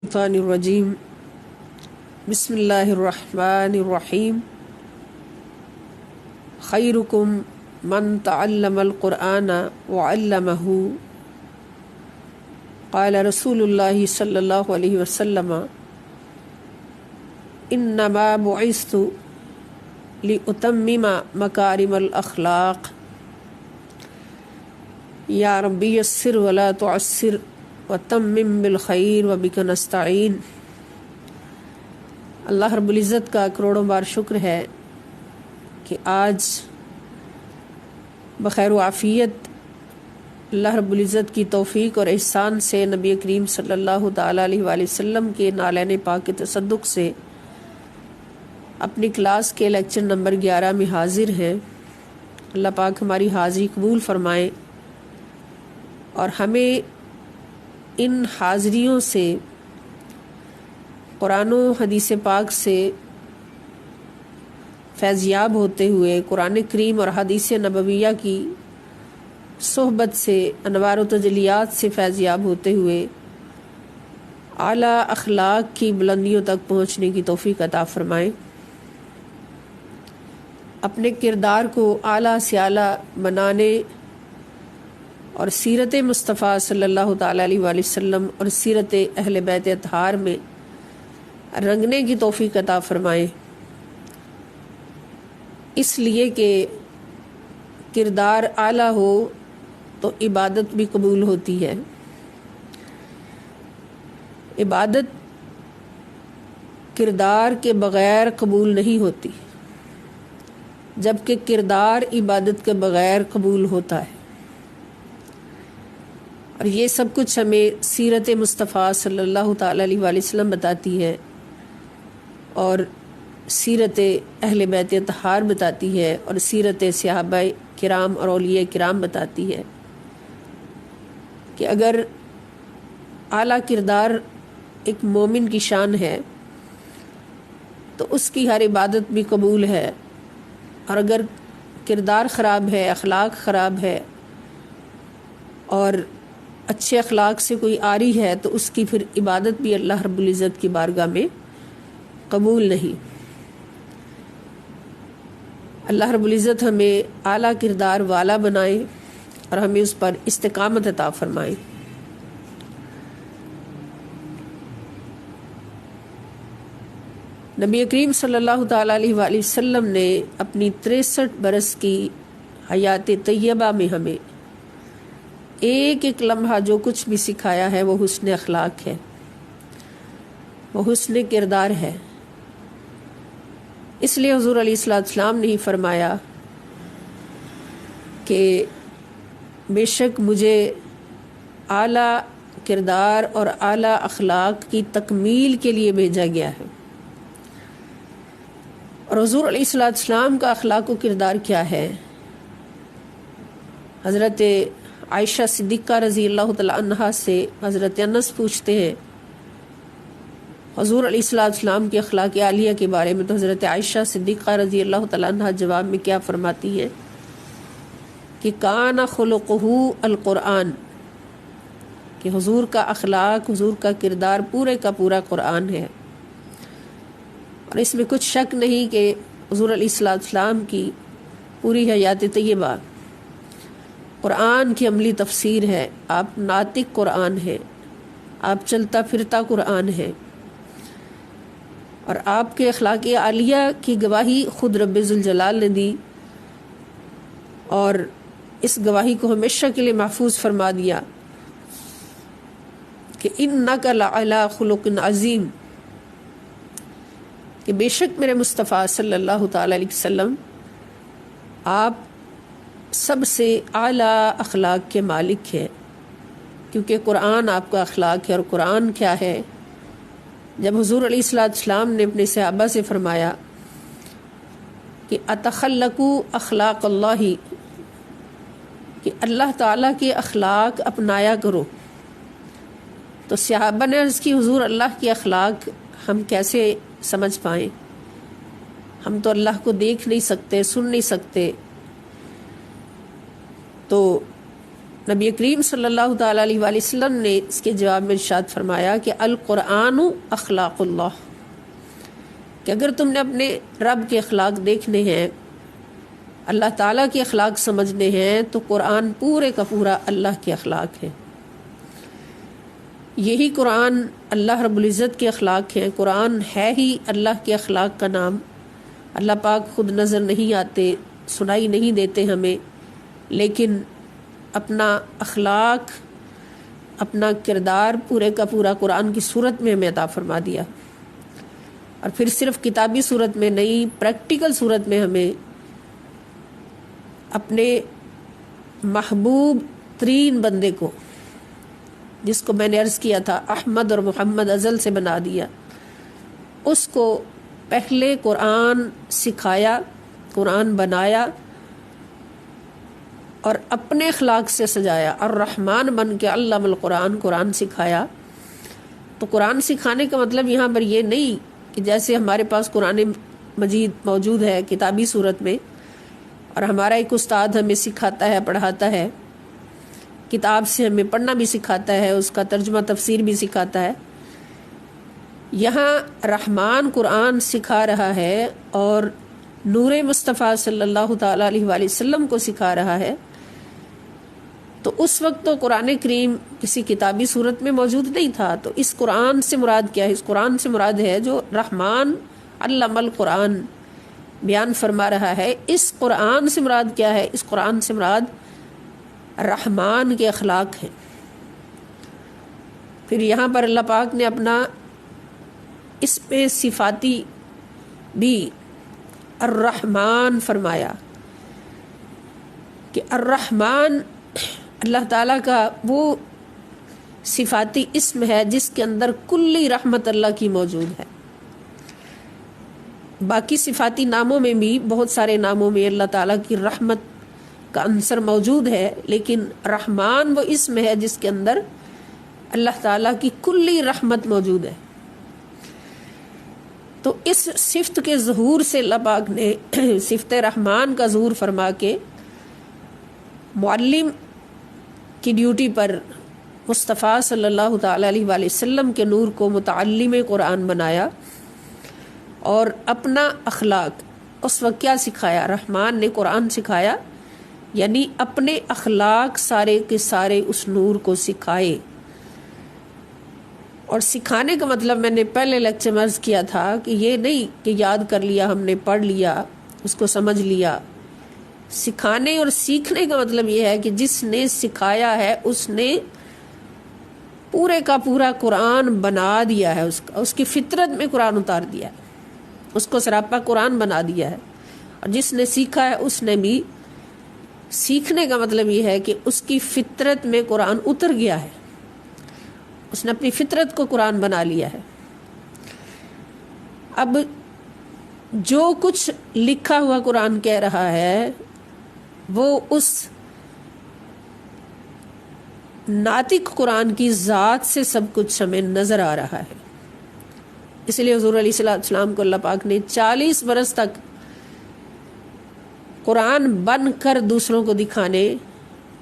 الشیطان الرجیم بسم اللہ الرحمن الرحیم خیرکم من تعلم القرآن وعلمہ قال رسول اللہ صلی اللہ علیہ وسلم انما بعثت لأتمم مکارم الاخلاق یا ربی یسر ولا تعسر وتمم بالخیر وبک نستعین۔ اللہ رب العزت کا کروڑوں بار شکر ہے کہ آج بخیر و عافیت اللہ رب العزت کی توفیق اور احسان سے نبی کریم صلی اللہ تعالیٰ علیہ وآلہ وسلم کے نالین پاک کے تصدق سے اپنی کلاس کے لیکچر نمبر 11 میں حاضر ہیں۔ اللہ پاک ہماری حاضری قبول فرمائے اور ہمیں ان حاضریوں سے قرآن و حدیث پاک سے فیضیاب ہوتے ہوئے قرآن کریم اور حدیث نبویہ کی صحبت سے انوار و تجلیات سے فیضیاب ہوتے ہوئے اعلیٰ اخلاق کی بلندیوں تک پہنچنے کی توفیق عطا فرمائیں۔ اپنے کردار کو اعلیٰ سے اعلیٰ بنانے اور سیرت مصطفیٰ صلی اللہ تعالیٰ علیہ وآلہ وسلم اور سیرت اہل بیت اطہار میں رنگنے کی توفیق عطا فرمائیں، اس لیے کہ کردار اعلیٰ ہو تو عبادت بھی قبول ہوتی ہے۔ عبادت کردار کے بغیر قبول نہیں ہوتی، جبکہ کردار عبادت کے بغیر قبول ہوتا ہے، اور یہ سب کچھ ہمیں سیرت مصطفیٰ صلی اللہ تعالیٰ علیہ وآلہ وسلم بتاتی ہے اور سیرت اہل بیت اطہار بتاتی ہے اور سیرت صحابہ کرام اور اولیاء کرام بتاتی ہے کہ اگر اعلیٰ کردار ایک مومن کی شان ہے تو اس کی ہر عبادت بھی قبول ہے، اور اگر کردار خراب ہے، اخلاق خراب ہے اور اچھے اخلاق سے کوئی آری ہے تو اس کی پھر عبادت بھی اللہ رب العزت کی بارگاہ میں قبول نہیں۔ اللہ رب العزت ہمیں اعلیٰ کردار والا بنائے اور ہمیں اس پر استقامت عطا فرمائے۔ نبی کریم صلی اللہ تعالیٰ علیہ وآلہ وسلم نے اپنی 63 برس کی حیات طیبہ میں ہمیں ایک ایک لمحہ جو کچھ بھی سکھایا ہے وہ حسن اخلاق ہے، وہ حسن کردار ہے۔ اس لیے حضور علیہ السلام نے ہی فرمایا کہ بے شک مجھے اعلیٰ کردار اور اعلیٰ اخلاق کی تکمیل کے لیے بھیجا گیا ہے۔ اور حضور علیہ السلام کا اخلاق و کردار کیا ہے؟ حضرت عائشہ صدیقہ رضی اللہ تعالیٰ عنہا سے حضرت انس پوچھتے ہیں حضور علیہ السلام کے اخلاق عالیہ کے بارے میں، تو حضرت عائشہ صدیقہ رضی اللہ تعالیٰ عنہا جواب میں کیا فرماتی ہیں کہ کان خلقہ القرآن، کہ حضور کا اخلاق، حضور کا کردار پورے کا پورا قرآن ہے، اور اس میں کچھ شک نہیں کہ حضور علیہ السلام کی پوری حیات طیبہ قرآن کی عملی تفسیر ہے۔ آپ ناطق قرآن ہے، آپ چلتا پھرتا قرآن ہے، اور آپ کے اخلاق عالیہ کی گواہی خود رب ذوالجلال نے دی، اور اس گواہی کو ہمیشہ کے لیے محفوظ فرما دیا کہ انک لعلی خلق عظیم، کہ بے شک میرے مصطفیٰ صلی اللہ تعالیٰ علیہ وسلم آپ سب سے اعلیٰ اخلاق کے مالک ہے، کیونکہ قرآن آپ کا اخلاق ہے۔ اور قرآن کیا ہے؟ جب حضور علیہ السلام نے اپنے صحابہ سے فرمایا کہ اتخلقوا اخلاق اللہ، کہ اللہ تعالیٰ کے اخلاق اپنایا کرو، تو صحابہ نے عرض کی حضور اللہ کے اخلاق ہم کیسے سمجھ پائیں؟ ہم تو اللہ کو دیکھ نہیں سکتے، سن نہیں سکتے۔ تو نبی کریم صلی اللہ تعالیٰ علیہ وآلہ وسلم نے اس کے جواب میں ارشاد فرمایا کہ القرآن اخلاق اللہ، کہ اگر تم نے اپنے رب کے اخلاق دیکھنے ہیں، اللہ تعالیٰ کے اخلاق سمجھنے ہیں، تو قرآن پورے کا پورا اللہ کے اخلاق ہے۔ یہی قرآن اللہ رب العزت کے اخلاق ہیں۔ قرآن ہے ہی اللہ کے اخلاق کا نام۔ اللہ پاک خود نظر نہیں آتے، سنائی نہیں دیتے ہمیں، لیکن اپنا اخلاق، اپنا کردار پورے کا پورا قرآن کی صورت میں ہمیں عطا فرما دیا، اور پھر صرف کتابی صورت میں نہیں، پریکٹیکل صورت میں ہمیں اپنے محبوب ترین بندے کو، جس کو میں نے عرض کیا تھا احمد اور محمد ازل سے بنا دیا، اس کو پہلے قرآن سکھایا، قرآن بنایا اور اپنے اخلاق سے سجایا، الرحمن بن کے علم القرآن، قرآن سکھایا۔ تو قرآن سکھانے کا مطلب یہاں پر یہ نہیں کہ جیسے ہمارے پاس قرآن مجید موجود ہے کتابی صورت میں، اور ہمارا ایک استاد ہمیں سکھاتا ہے، پڑھاتا ہے، کتاب سے ہمیں پڑھنا بھی سکھاتا ہے، اس کا ترجمہ تفسیر بھی سکھاتا ہے۔ یہاں رحمان قرآن سکھا رہا ہے اور نور مصطفیٰ صلی اللہ تعالیٰ علیہ وآلہ وسلم کو سکھا رہا ہے، تو اس وقت تو قرآن کریم کسی کتابی صورت میں موجود نہیں تھا۔ تو اس قرآن سے مراد کیا ہے؟ اس قرآن سے مراد ہے جو رحمان علم القرآن بیان فرما رہا ہے۔ اس قرآن سے مراد کیا ہے؟ اس قرآن سے مراد رحمان کے اخلاق ہیں۔ پھر یہاں پر اللہ پاک نے اپنا اس میں صفاتی بھی الرحمن فرمایا کہ الرحمن اللہ تعالیٰ کا وہ صفاتی اسم ہے جس کے اندر کلی رحمت اللہ کی موجود ہے۔ باقی صفاتی ناموں میں بھی بہت سارے ناموں میں اللہ تعالیٰ کی رحمت کا عنصر موجود ہے، لیکن رحمان وہ اسم ہے جس کے اندر اللہ تعالیٰ کی کلی رحمت موجود ہے۔ تو اس صفت کے ظہور سے اللہ پاک نے صفت رحمان کا ظہور فرما کے معلم کی ڈیوٹی پر مصطفیٰ صلی اللہ تعالیٰ علیہ وآلہ وسلم کے نور کو متعلم قرآن بنایا، اور اپنا اخلاق اس وقت کیا سکھایا؟ رحمان نے قرآن سکھایا، یعنی اپنے اخلاق سارے کے سارے اس نور کو سکھائے۔ اور سکھانے کا مطلب میں نے پہلے لیکچر میں عرض کیا تھا کہ یہ نہیں کہ یاد کر لیا ہم نے، پڑھ لیا، اس کو سمجھ لیا۔ سکھانے اور سیکھنے کا مطلب یہ ہے کہ جس نے سکھایا ہے اس نے پورے کا پورا قرآن بنا دیا ہے، اس کی فطرت میں قرآن اتار دیا ہے، اس کو سراپا قرآن بنا دیا ہے۔ اور جس نے سیکھا ہے اس نے بھی، سیکھنے کا مطلب یہ ہے کہ اس کی فطرت میں قرآن اتر گیا ہے، اس نے اپنی فطرت کو قرآن بنا لیا ہے۔ اب جو کچھ لکھا ہوا قرآن کہہ رہا ہے وہ اس ناطق قرآن کی ذات سے سب کچھ ہمیں نظر آ رہا ہے۔ اس لیے حضور علیہ السلام کو اللہ پاک نے 40 برس تک قرآن بن کر دوسروں کو دکھانے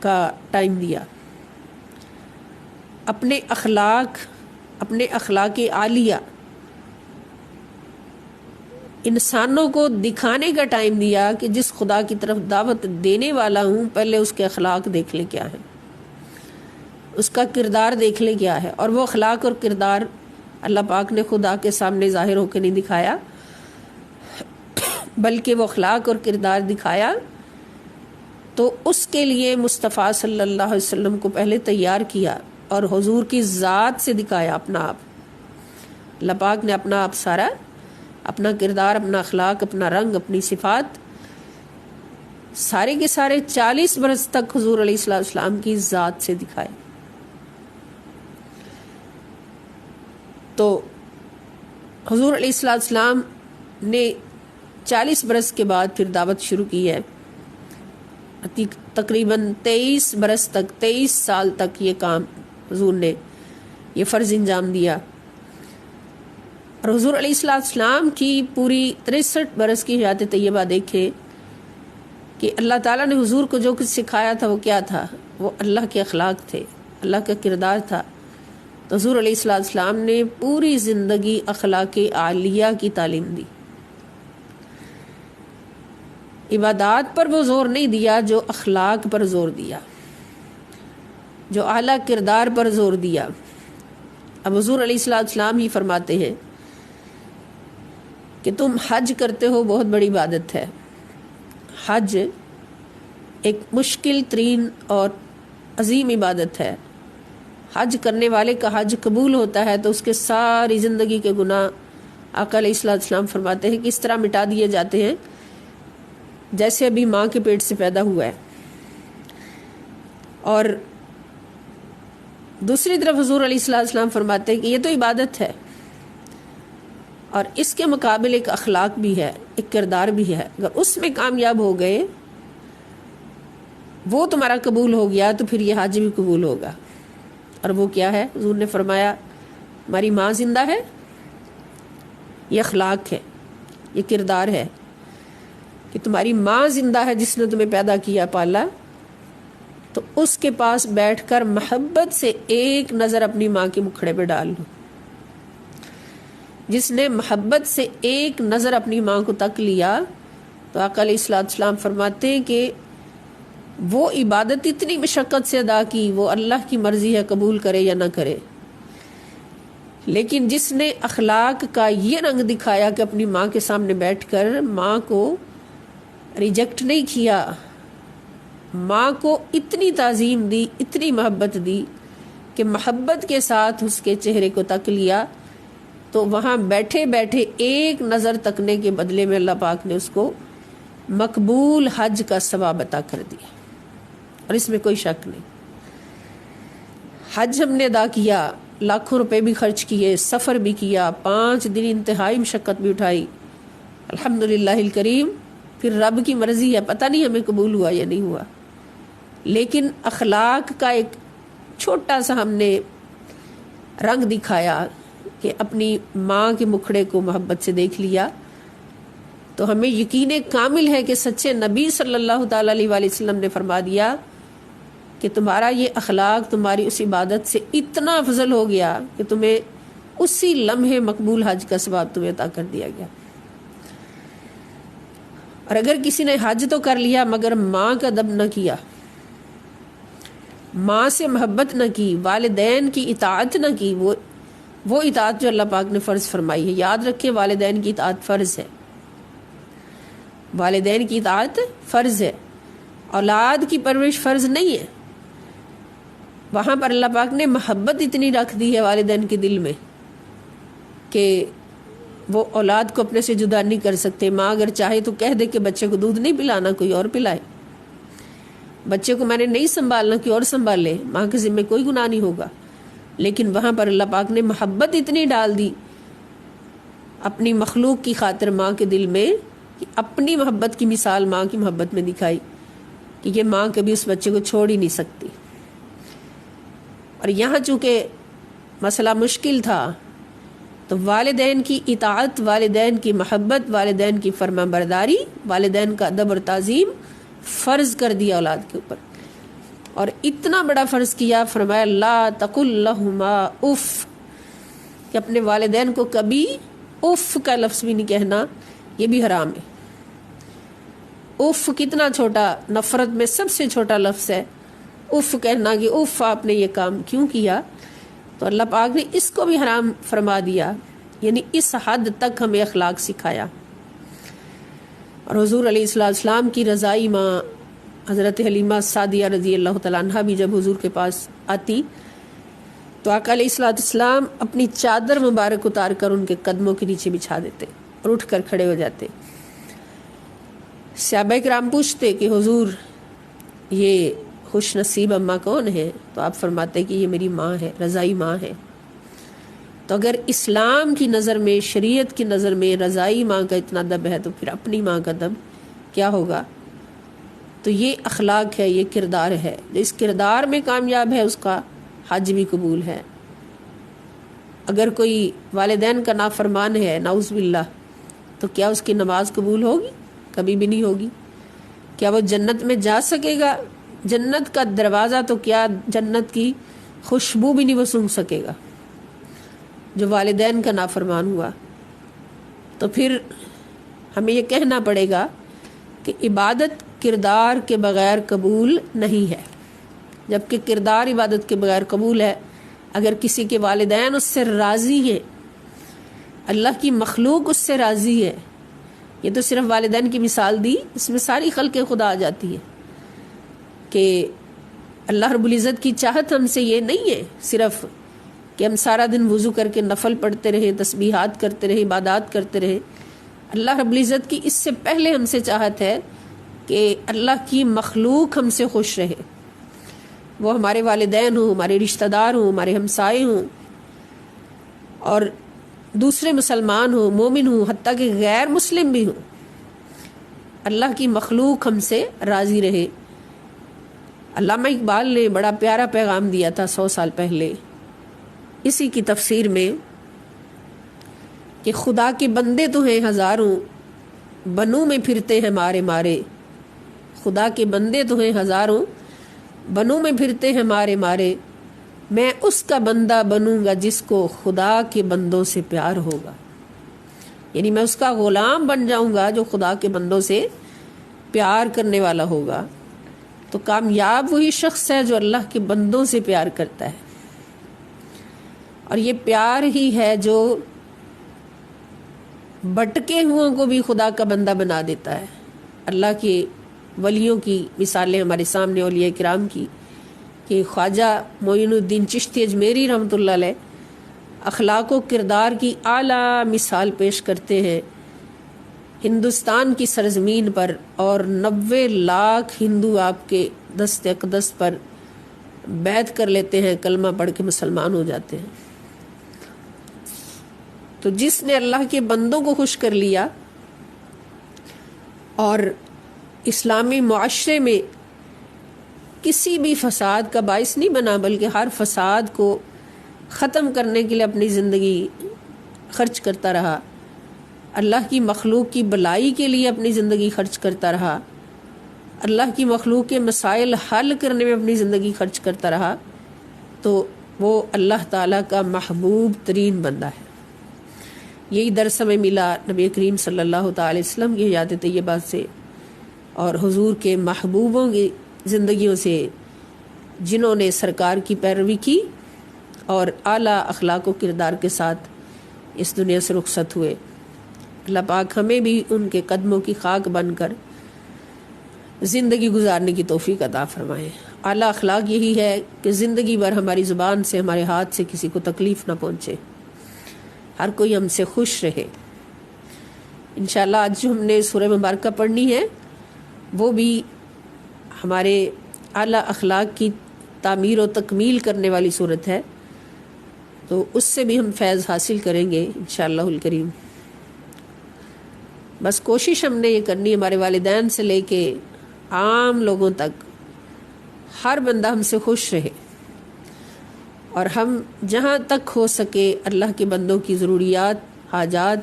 کا ٹائم دیا۔ اپنے اخلاق، اپنے اخلاق عالیہ انسانوں کو دکھانے کا ٹائم دیا کہ جس خدا کی طرف دعوت دینے والا ہوں، پہلے اس کے اخلاق دیکھ لے کیا ہے، اس کا کردار دیکھ لے کیا ہے۔ اور وہ اخلاق اور کردار اللہ پاک نے خدا کے سامنے ظاہر ہو کے نہیں دکھایا، بلکہ وہ اخلاق اور کردار دکھایا تو اس کے لیے مصطفیٰ صلی اللہ علیہ وسلم کو پہلے تیار کیا اور حضور کی ذات سے دکھایا اپنا آپ۔ اللہ پاک نے اپنا آپ سارا، اپنا کردار، اپنا اخلاق، اپنا رنگ، اپنی صفات سارے کے سارے 40 برس تک حضور علیہ السلام کی ذات سے دکھائے۔ تو حضور علیہ السلام نے 40 برس کے بعد پھر دعوت شروع کی ہے۔ تقریباً 23 برس تک، 23 سال تک یہ کام حضور نے، یہ فرض انجام دیا۔ اور حضور علیہ السلام کی پوری 63 برس کی حیات طیبہ دیکھے کہ اللہ تعالیٰ نے حضور کو جو کچھ سکھایا تھا وہ کیا تھا؟ وہ اللہ کے اخلاق تھے، اللہ کا کردار تھا۔ تو حضور علیہ السلام نے پوری زندگی اخلاق عالیہ کی تعلیم دی۔ عبادات پر وہ زور نہیں دیا، جو اخلاق پر زور دیا، جو اعلیٰ کردار پر زور دیا۔ اب حضور علیہ السلام ہی فرماتے ہیں کہ تم حج کرتے ہو، بہت بڑی عبادت ہے۔ حج ایک مشکل ترین اور عظیم عبادت ہے۔ حج کرنے والے کا حج قبول ہوتا ہے تو اس کے ساری زندگی کے گناہ آقا علیہ السلام فرماتے ہیں کہ اس طرح مٹا دیے جاتے ہیں جیسے ابھی ماں کے پیٹ سے پیدا ہوا ہے۔ اور دوسری طرف حضور علیہ السلام فرماتے ہیں کہ یہ تو عبادت ہے اور اس کے مقابل ایک اخلاق بھی ہے، ایک کردار بھی ہے۔ اگر اس میں کامیاب ہو گئے، وہ تمہارا قبول ہو گیا، تو پھر یہ حج بھی قبول ہوگا۔ اور وہ کیا ہے؟ حضور نے فرمایا ہماری ماں زندہ ہے، یہ اخلاق ہے، یہ کردار ہے کہ تمہاری ماں زندہ ہے جس نے تمہیں پیدا کیا پالا، تو اس کے پاس بیٹھ کر محبت سے ایک نظر اپنی ماں کے مکھڑے پہ ڈال لو۔ جس نے محبت سے ایک نظر اپنی ماں کو تک لیا تو آقا علیہ السلام فرماتے ہیں کہ وہ عبادت اتنی مشقت سے ادا کی، وہ اللہ کی مرضی ہے قبول کرے یا نہ کرے، لیکن جس نے اخلاق کا یہ رنگ دکھایا کہ اپنی ماں کے سامنے بیٹھ کر ماں کو ریجیکٹ نہیں کیا، ماں کو اتنی تعظیم دی، اتنی محبت دی کہ محبت کے ساتھ اس کے چہرے کو تک لیا، تو وہاں بیٹھے بیٹھے ایک نظر تکنے کے بدلے میں اللہ پاک نے اس کو مقبول حج کا ثواب عطا کر دیا۔ اور اس میں کوئی شک نہیں، حج ہم نے ادا کیا، لاکھوں روپے بھی خرچ کیے، سفر بھی کیا، 5 دن انتہائی مشقت بھی اٹھائی، الحمدللہ الکریم، پھر رب کی مرضی ہے، پتہ نہیں ہمیں قبول ہوا یا نہیں ہوا، لیکن اخلاق کا ایک چھوٹا سا ہم نے رنگ دکھایا کہ اپنی ماں کے مکھڑے کو محبت سے دیکھ لیا، تو ہمیں یقین کامل ہے کہ سچے نبی صلی اللہ تعالی علیہ وآلہ وسلم نے فرما دیا کہ تمہارا یہ اخلاق تمہاری اس عبادت سے اتنا افضل ہو گیا کہ تمہیں اسی لمحے مقبول حج کا ثواب تمہیں عطا کر دیا گیا۔ اور اگر کسی نے حج تو کر لیا مگر ماں کا ادب نہ کیا، ماں سے محبت نہ کی، والدین کی اطاعت نہ کی، وہ اطاعت جو اللہ پاک نے فرض فرمائی ہے، یاد رکھیں والدین کی اطاعت فرض ہے، والدین کی اطاعت فرض ہے، اولاد کی پرورش فرض نہیں ہے۔ وہاں پر اللہ پاک نے محبت اتنی رکھ دی ہے والدین کے دل میں کہ وہ اولاد کو اپنے سے جدا نہیں کر سکتے۔ ماں اگر چاہے تو کہہ دے کہ بچے کو دودھ نہیں پلانا، کوئی اور پلائے، بچے کو میں نے نہیں سنبھالنا، کوئی اور سنبھال لے، ماں کے ذمہ کوئی گناہ نہیں ہوگا۔ لیکن وہاں پر اللہ پاک نے محبت اتنی ڈال دی اپنی مخلوق کی خاطر ماں کے دل میں کہ اپنی محبت کی مثال ماں کی محبت میں دکھائی کہ یہ ماں کبھی اس بچے کو چھوڑ ہی نہیں سکتی۔ اور یہاں چونکہ مسئلہ مشکل تھا تو والدین کی اطاعت، والدین کی محبت، والدین کی فرما برداری، والدین کا ادب اور تعظیم فرض کر دیا اولاد کے اوپر، اور اتنا بڑا فرض کیا، فرمایا لا تقل لہما اف، کہ اپنے والدین کو کبھی اف کا لفظ بھی نہیں کہنا، یہ بھی حرام ہے۔ اف کتنا چھوٹا، نفرت میں سب سے چھوٹا لفظ ہے اف کہنا، کہ اف آپ نے یہ کام کیوں کیا، تو اللہ پاک نے اس کو بھی حرام فرما دیا، یعنی اس حد تک ہمیں اخلاق سکھایا۔ اور حضور علیہ السلام کی رضائی ماں حضرت حلیمہ سعدیہ رضی اللہ تعالیٰ عنہ بھی جب حضور کے پاس آتی تو آقا علیہ السلام اپنی چادر مبارک اتار کر ان کے قدموں کے نیچے بچھا دیتے اور اٹھ کر کھڑے ہو جاتے۔ صحابہ کرام پوچھتے کہ حضور یہ خوش نصیب اماں کون ہے؟ تو آپ فرماتے کہ یہ میری ماں ہے، رضائی ماں ہے۔ تو اگر اسلام کی نظر میں، شریعت کی نظر میں رضائی ماں کا اتنا ادب ہے تو پھر اپنی ماں کا ادب کیا ہوگا؟ تو یہ اخلاق ہے، یہ کردار ہے، جو اس کردار میں کامیاب ہے اس کا حج بھی قبول ہے۔ اگر کوئی والدین کا نافرمان ہے، نعوذ باللہ، تو کیا اس کی نماز قبول ہوگی؟ کبھی بھی نہیں ہوگی۔ کیا وہ جنت میں جا سکے گا؟ جنت کا دروازہ تو کیا جنت کی خوشبو بھی نہیں وہ سونگھ سکے گا جو والدین کا نافرمان ہوا۔ تو پھر ہمیں یہ کہنا پڑے گا کہ عبادت کردار کے بغیر قبول نہیں ہے، جبکہ کردار عبادت کے بغیر قبول ہے۔ اگر کسی کے والدین اس سے راضی ہیں، اللہ کی مخلوق اس سے راضی ہے، یہ تو صرف والدین کی مثال دی، اس میں ساری خلق خدا آ جاتی ہے کہ اللہ رب العزت کی چاہت ہم سے یہ نہیں ہے صرف کہ ہم سارا دن وضو کر کے نفل پڑھتے رہیں، تسبیحات کرتے رہیں، عبادات کرتے رہیں۔ اللہ رب العزت کی اس سے پہلے ہم سے چاہت ہے کہ اللہ کی مخلوق ہم سے خوش رہے، وہ ہمارے والدین ہوں، ہمارے رشتہ دار ہوں، ہمارے ہمسائے ہوں اور دوسرے مسلمان ہوں، مومن ہوں، حتیٰ کہ غیر مسلم بھی ہوں، اللہ کی مخلوق ہم سے راضی رہے۔ علامہ اقبال نے بڑا پیارا پیغام دیا تھا 100 سال پہلے اسی کی تفسیر میں کہ خدا کے بندے تو ہیں ہزاروں، بنوں میں پھرتے ہیں مارے مارے۔ خدا کے بندے تو ہیں ہزاروں، بنوں میں پھرتے ہیں مارے مارے۔ میں اس کا بندہ بنوں گا جس کو خدا کے بندوں سے پیار ہوگا، یعنی میں اس کا غلام بن جاؤں گا جو خدا کے بندوں سے پیار کرنے والا ہوگا۔ تو کامیاب وہی شخص ہے جو اللہ کے بندوں سے پیار کرتا ہے، اور یہ پیار ہی ہے جو بٹکے ہوئوں کو بھی خدا کا بندہ بنا دیتا ہے۔ اللہ کے ولیوں کی مثالیں ہمارے سامنے، اولیاء کرام کی، کہ خواجہ معین الدین چشتی اجمیری رحمۃ اللہ علیہ اخلاق و کردار کی اعلیٰ مثال پیش کرتے ہیں ہندوستان کی سرزمین پر، اور 90 لاکھ ہندو آپ کے دست اقدس پر بیعت کر لیتے ہیں، کلمہ پڑھ کے مسلمان ہو جاتے ہیں۔ تو جس نے اللہ کے بندوں کو خوش کر لیا اور اسلامی معاشرے میں کسی بھی فساد کا باعث نہیں بنا، بلکہ ہر فساد کو ختم کرنے کے لیے اپنی زندگی خرچ کرتا رہا، اللہ کی مخلوق کی بلائی کے لیے اپنی زندگی خرچ کرتا رہا، اللہ کی مخلوق کے مسائل حل کرنے میں اپنی زندگی خرچ کرتا رہا، تو وہ اللہ تعالیٰ کا محبوب ترین بندہ ہے۔ یہی درس ہمیں ملا نبی کریم صلی اللہ تعالی وسلم کی حیات طیبہ سے اور حضور کے محبوبوں کی زندگیوں سے، جنہوں نے سرکار کی پیروی کی اور اعلیٰ اخلاق و کردار کے ساتھ اس دنیا سے رخصت ہوئے۔ اللہ پاک ہمیں بھی ان کے قدموں کی خاک بن کر زندگی گزارنے کی توفیق عطا فرمائے۔ اعلیٰ اخلاق یہی ہے کہ زندگی بھر ہماری زبان سے، ہمارے ہاتھ سے کسی کو تکلیف نہ پہنچے، ہر کوئی ہم سے خوش رہے۔ انشاءاللہ آج جو ہم نے سورہ مبارکہ پڑھنی ہے وہ بھی ہمارے اعلیٰ اخلاق کی تعمیر و تکمیل کرنے والی صورت ہے، تو اس سے بھی ہم فیض حاصل کریں گے انشاءاللہ الکریم۔ بس کوشش ہم نے یہ کرنی، ہمارے والدین سے لے کے عام لوگوں تک ہر بندہ ہم سے خوش رہے، اور ہم جہاں تک ہو سکے اللہ کے بندوں کی ضروریات، حاجات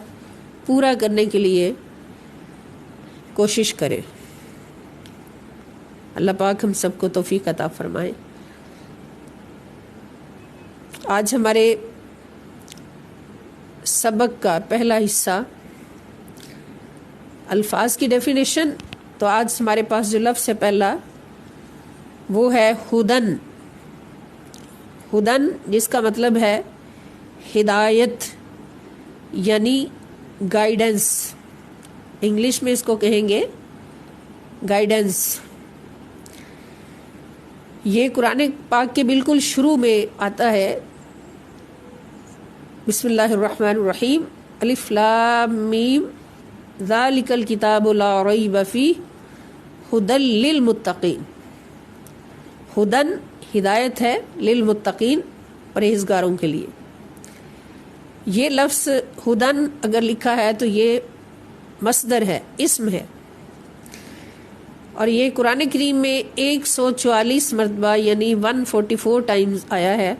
پورا کرنے کے لیے کوشش کریں۔ اللہ پاک ہم سب کو توفیق عطا فرمائے۔ آج ہمارے سبق کا پہلا حصہ الفاظ کی ڈیفینیشن، تو آج ہمارے پاس جو لفظ ہے پہلا وہ ہے ہدن۔ ہدن جس کا مطلب ہے ہدایت یعنی گائیڈنس، انگلش میں اس کو کہیں گے گائیڈنس۔ یہ قرآن پاک کے بالکل شروع میں آتا ہے، بسم اللہ الرحمن الرحیم، الف لام میم ذالک الکتاب لا ریب فیہ ھدی للمتقین۔ ہدن ہدایت ہے، للمتقین پرہیزگاروں کے لیے۔ یہ لفظ ہدن اگر لکھا ہے تو یہ مصدر ہے، اسم ہے، اور یہ قرآن کریم میں 144 مرتبہ یعنی 144 ٹائمز آیا ہے،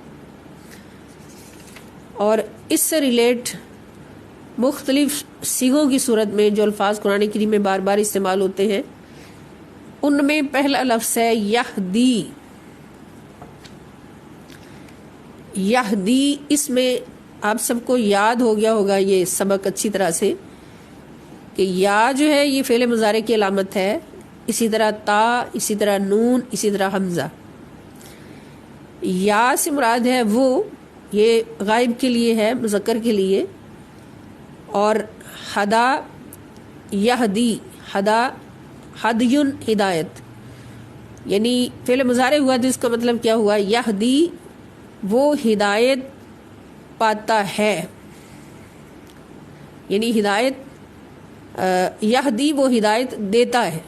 اور اس سے ریلیٹ مختلف صیغوں کی صورت میں جو الفاظ قرآن کریم میں بار بار استعمال ہوتے ہیں ان میں پہلا لفظ ہے یہدی. یہدی، اس میں آپ سب کو یاد ہو گیا ہوگا یہ سبق اچھی طرح سے کہ یا جو ہے یہ فعل مضارع کی علامت ہے، اسی طرح تا، اسی طرح نون، اسی طرح حمزہ. یا سے مراد ہے وہ، یہ غائب کے لیے ہے، مذکر کے لیے. اور ہدا، یہدی، ہدا، ہدیٌ ہدایت، یعنی فعل مضارع ہوا تو اس کا مطلب کیا ہوا؟ یہدی، وہ ہدایت پاتا ہے، یعنی ہدایت، یہدی وہ ہدایت دیتا ہے،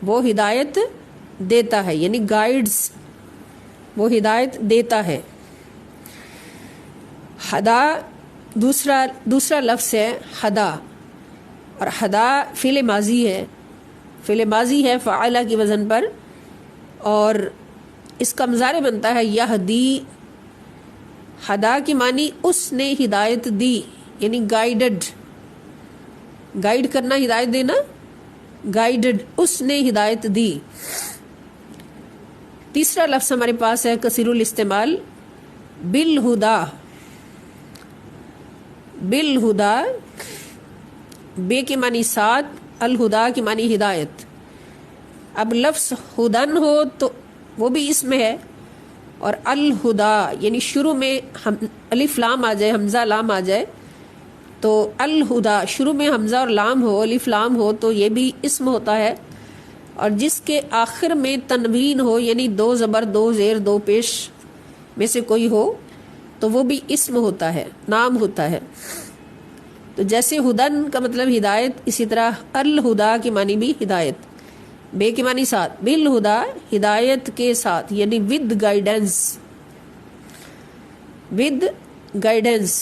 وہ ہدایت دیتا ہے، یعنی گائیڈز، وہ ہدایت دیتا ہے. ہدا دوسرا لفظ ہے ہدا، اور ہدا فعل ماضی ہے، فعل ماضی ہے فعلہ کی وزن پر، اور اس کا مضارع بنتا ہے یہدی. ہدا کی معنی اس نے ہدایت دی، یعنی گائیڈڈ، گائیڈ کرنا، ہدایت دینا، گائیڈڈ، اس نے ہدایت دی. تیسرا لفظ ہمارے پاس ہے کثیر الاستعمال بالہدا. بالہدا، بے کے معنی ساتھ، الہدا کی معنی ہدایت. اب لفظ ہدن ہو تو وہ بھی اس میں ہے، اور الہدا یعنی شروع میں الف لام آ جائے، حمزہ لام آ جائے تو الہدا، شروع میں حمزہ اور لام ہو، الف لام ہو تو یہ بھی اسم ہوتا ہے. اور جس کے آخر میں تنوین ہو، یعنی 2 زبر 2 زیر 2 پیش میں سے کوئی ہو تو وہ بھی اسم ہوتا ہے، نام ہوتا ہے. تو جیسے ہدن کا مطلب ہدایت، اسی طرح الہدا کی معنی بھی ہدایت، بے کے معنی ساتھ، بالہدا ہدایت کے ساتھ، یعنی ود گائیڈنس، ود گائیڈنس.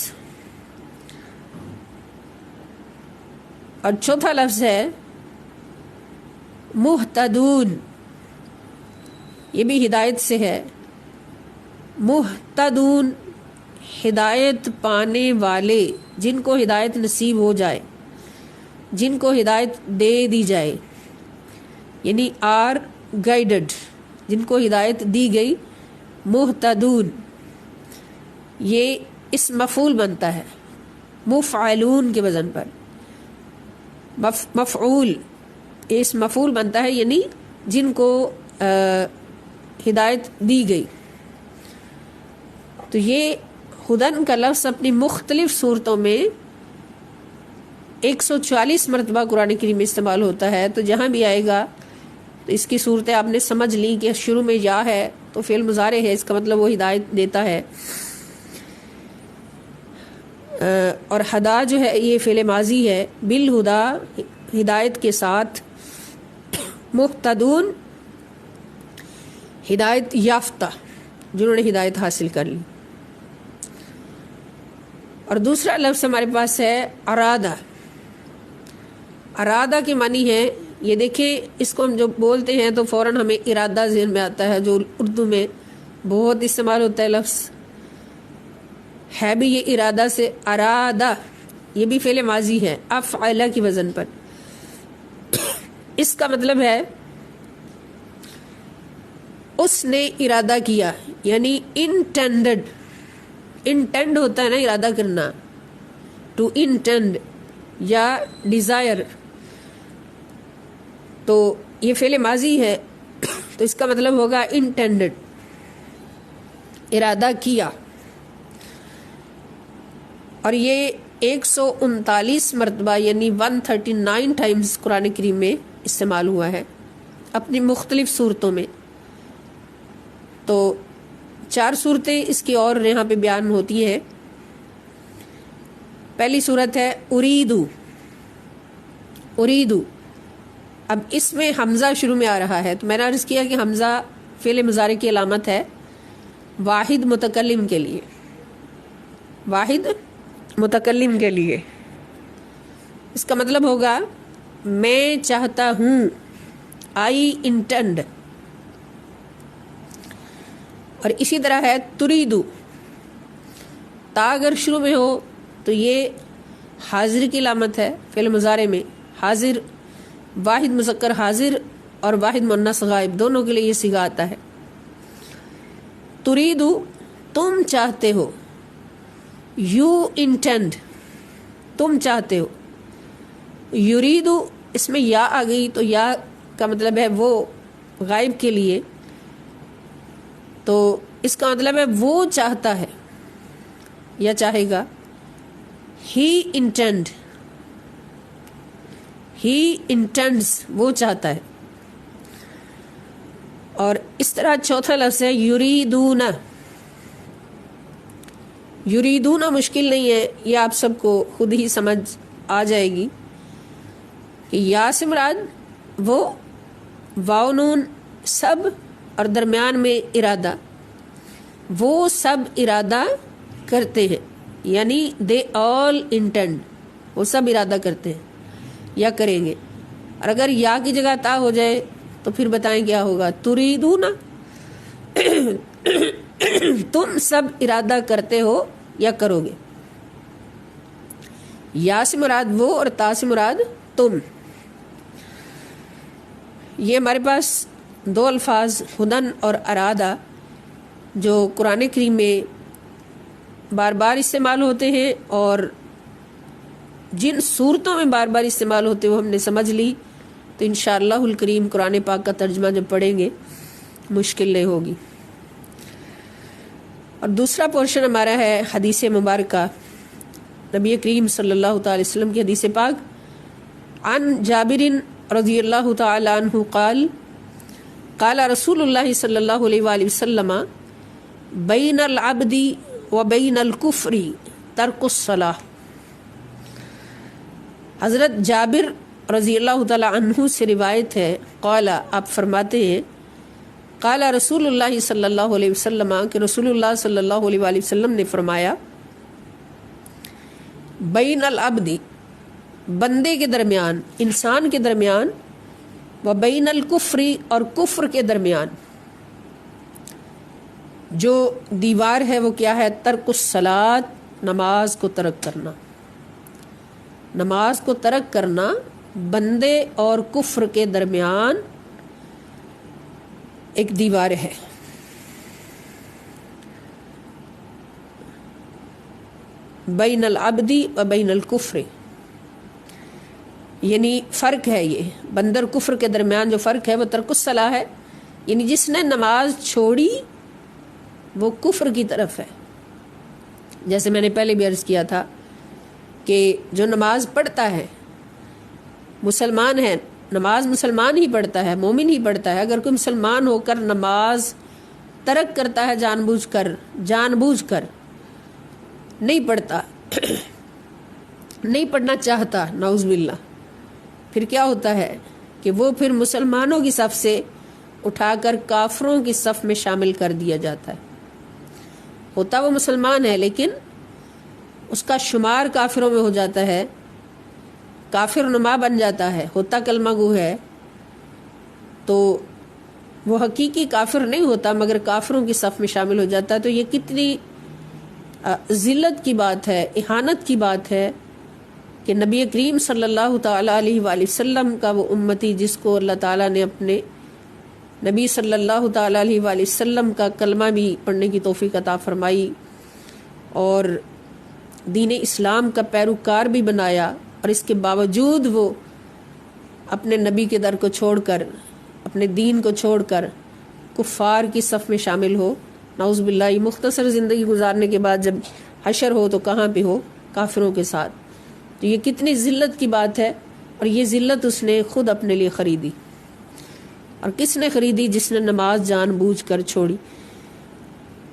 اور چوتھا لفظ ہے مہتدون، یہ بھی ہدایت سے ہے. مہتدون، ہدایت پانے والے، جن کو ہدایت نصیب ہو جائے، جن کو ہدایت دے دی جائے، یعنی آر گائیڈڈ، جن کو ہدایت دی گئی. مہتدون، یہ اس مفعول بنتا ہے مفعلون کے وزن پر. مفعول، اس مفعول بنتا ہے، یعنی جن کو ہدایت دی گئی. تو یہ ہدن کا لفظ اپنی مختلف صورتوں میں 140 مرتبہ قرآن کریم میں استعمال ہوتا ہے. تو جہاں بھی آئے گا تو اس کی صورتیں آپ نے سمجھ لی کہ شروع میں یا ہے تو فعل مضارع ہے، اس کا مطلب وہ ہدایت دیتا ہے. اور ہدا جو ہے یہ فعل ماضی ہے، بالہدا ہدایت کے ساتھ، مہتدون ہدایت یافتہ، جنہوں نے ہدایت حاصل کر لی. اور دوسرا لفظ ہمارے پاس ہے ارادہ. ارادہ کی معنی ہے، یہ دیکھیں اس کو ہم جو بولتے ہیں تو فوراً ہمیں ارادہ ذہن میں آتا ہے، جو اردو میں بہت استعمال ہوتا ہے لفظ ہے بھی یہ ارادہ سے. ارادہ یہ بھی فعل ماضی ہے افعل کی وزن پر. اس کا مطلب ہے اس نے ارادہ کیا، یعنی انٹینڈڈ. انٹینڈ ہوتا ہے نا ارادہ کرنا، ٹو انٹینڈ یا ڈیزائر، تو یہ فعل ماضی ہے تو اس کا مطلب ہوگا انٹینڈڈ، ارادہ کیا. اور یہ 139 مرتبہ یعنی 139 ٹائمز قرآن کریم میں استعمال ہوا ہے اپنی مختلف صورتوں میں. تو 4 صورتیں اس کی اور یہاں پہ بیان ہوتی ہیں. پہلی صورت ہے اریدو. اریدو، اب اس میں حمزہ شروع میں آ رہا ہے، تو میں نے عرض کیا کہ حمزہ فعل مضارع کی علامت ہے واحد متکلم کے لیے، واحد متکلم کے لیے. اس کا مطلب ہوگا میں چاہتا ہوں، آئی انٹینڈ. اور اسی طرح ہے تریدو، تا اگر شروع میں ہو تو یہ حاضر کی علامت ہے فعل مضارع میں، حاضر واحد مذکر حاضر اور واحد مؤنث غائب دونوں کے لیے یہ صیغہ آتا ہے۔ تریدو تم چاہتے ہو، یو انٹینڈ تم چاہتے ہو، یریدو اس میں یا آ گئی تو یا کا مطلب ہے وہ غائب کے لیے، تو اس کا مطلب ہے وہ چاہتا ہے یا چاہے گا۔ ہی انٹینڈ، ہی انٹینڈز وہ چاہتا ہے۔ اور اس طرح چوتھا لفظ ہے یریدون۔ یریدون مشکل نہیں ہے، یہ آپ سب کو خود ہی سمجھ آ جائے گی کہ یا سے مراد وہ واو نون سب اور درمیان میں ارادہ، وہ سب ارادہ کرتے ہیں، یعنی دے آل انٹینڈ، وہ سب ارادہ کرتے ہیں یا کریں گے۔ اور اگر یا کی جگہ تا ہو جائے تو پھر بتائیں کیا ہوگا، تریدون تم سب ارادہ کرتے ہو یا کرو گے۔ یا سے مراد وہ اور تا سے مراد تم۔ یہ ہمارے پاس دو الفاظ ہدن اور ارادہ جو قرآن کریم میں بار بار استعمال ہوتے ہیں، اور جن صورتوں میں بار بار استعمال ہوتے ہیں وہ ہم نے سمجھ لی، تو انشاءاللہ الکریم قرآن پاک کا ترجمہ جب پڑھیں گے مشکل نہیں ہوگی۔ اور دوسرا پورشن ہمارا ہے حدیث مبارکہ، نبی کریم صلی اللہ تعالی وسلم کی حدیث پاک۔ عن جابر رضی اللہ تعالی عنہ قال قال رسول اللہ صلی اللہ علیہ وآلہ وسلم بین العبد و بین الکفر ترک الصلاۃ۔ حضرت جابر رضی اللہ تعالی عنہ سے روایت ہے، قال آپ فرماتے ہیں، قال رسول اللہ صلی اللہ علیہ وسلم کہ رسول اللہ صلی اللہ علیہ وآلہ وسلم نے فرمایا، بین العبد بندے کے درمیان، انسان کے درمیان، و بین الکفر اور کفر کے درمیان جو دیوار ہے وہ کیا ہے، ترک الصلاۃ نماز کو ترک کرنا۔ نماز کو ترک کرنا بندے اور کفر کے درمیان ایک دیوار ہے۔ بین العبد و بین الکفر، یعنی فرق ہے، یہ بندر کفر کے درمیان جو فرق ہے وہ ترک الصلاۃ ہے، یعنی جس نے نماز چھوڑی وہ کفر کی طرف ہے۔ جیسے میں نے پہلے بھی عرض کیا تھا کہ جو نماز پڑھتا ہے مسلمان ہے، نماز مسلمان ہی پڑھتا ہے، مومن ہی پڑھتا ہے۔ اگر کوئی مسلمان ہو کر نماز ترک کرتا ہے جان بوجھ کر نہیں پڑھتا، نہیں پڑھنا چاہتا، نعوذ باللہ، پھر کیا ہوتا ہے کہ وہ پھر مسلمانوں کی صف سے اٹھا کر کافروں کی صف میں شامل کر دیا جاتا ہے۔ ہوتا وہ مسلمان ہے لیکن اس کا شمار کافروں میں ہو جاتا ہے، کافر نما بن جاتا ہے، ہوتا کلمہ گو ہے تو وہ حقیقی کافر نہیں ہوتا مگر کافروں کی صف میں شامل ہو جاتا ہے۔ تو یہ کتنی ذلت کی بات ہے، اہانت کی بات ہے کہ نبی کریم صلی اللہ تعالی علیہ وآلہ وسلم کا وہ امتی جس کو اللہ تعالیٰ نے اپنے نبی صلی اللہ تعالی علیہ وآلہ وسلم کا کلمہ بھی پڑھنے کی توفیق عطا فرمائی اور دین اسلام کا پیروکار بھی بنایا، اور اس کے باوجود وہ اپنے نبی کے در کو چھوڑ کر، اپنے دین کو چھوڑ کر کفار کی صف میں شامل ہو، نعوذ باللہ۔ مختصر زندگی گزارنے کے بعد جب حشر ہو تو کہاں پہ ہو، کافروں کے ساتھ۔ تو یہ کتنی ذلت کی بات ہے، اور یہ ذلت اس نے خود اپنے لیے خریدی۔ اور کس نے خریدی؟ جس نے نماز جان بوجھ کر چھوڑی۔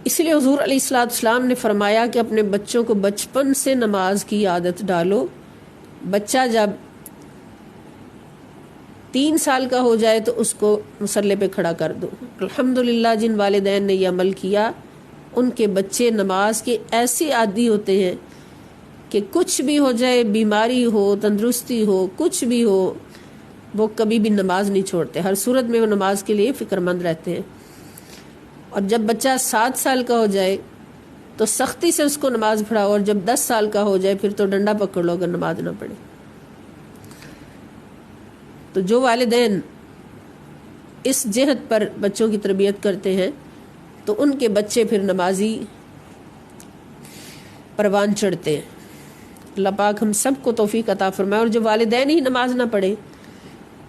اس لیے حضور علیہ الصلوۃ والسلام نے فرمایا کہ اپنے بچوں کو بچپن سے نماز کی عادت ڈالو۔ بچہ جب 3 سال کا ہو جائے تو اس کو مصلی پہ کھڑا کر دو۔ الحمدللہ جن والدین نے یہ عمل کیا ان کے بچے نماز کے ایسے عادی ہوتے ہیں کہ کچھ بھی ہو جائے، بیماری ہو، تندرستی ہو، کچھ بھی ہو، وہ کبھی بھی نماز نہیں چھوڑتے، ہر صورت میں وہ نماز کے لیے فکر مند رہتے ہیں۔ اور جب بچہ 7 سال کا ہو جائے تو سختی سے اس کو نماز پڑھاؤ، اور جب 10 سال کا ہو جائے پھر تو ڈنڈا پکڑ لو اگر نماز نہ پڑھے۔ تو جو والدین اس جہت پر بچوں کی تربیت کرتے ہیں تو ان کے بچے پھر نمازی پروان چڑھتے ہیں۔ اللہ پاک ہم سب کو توفیق عطا فرمائے۔ اور جو والدین ہی نماز نہ پڑھے،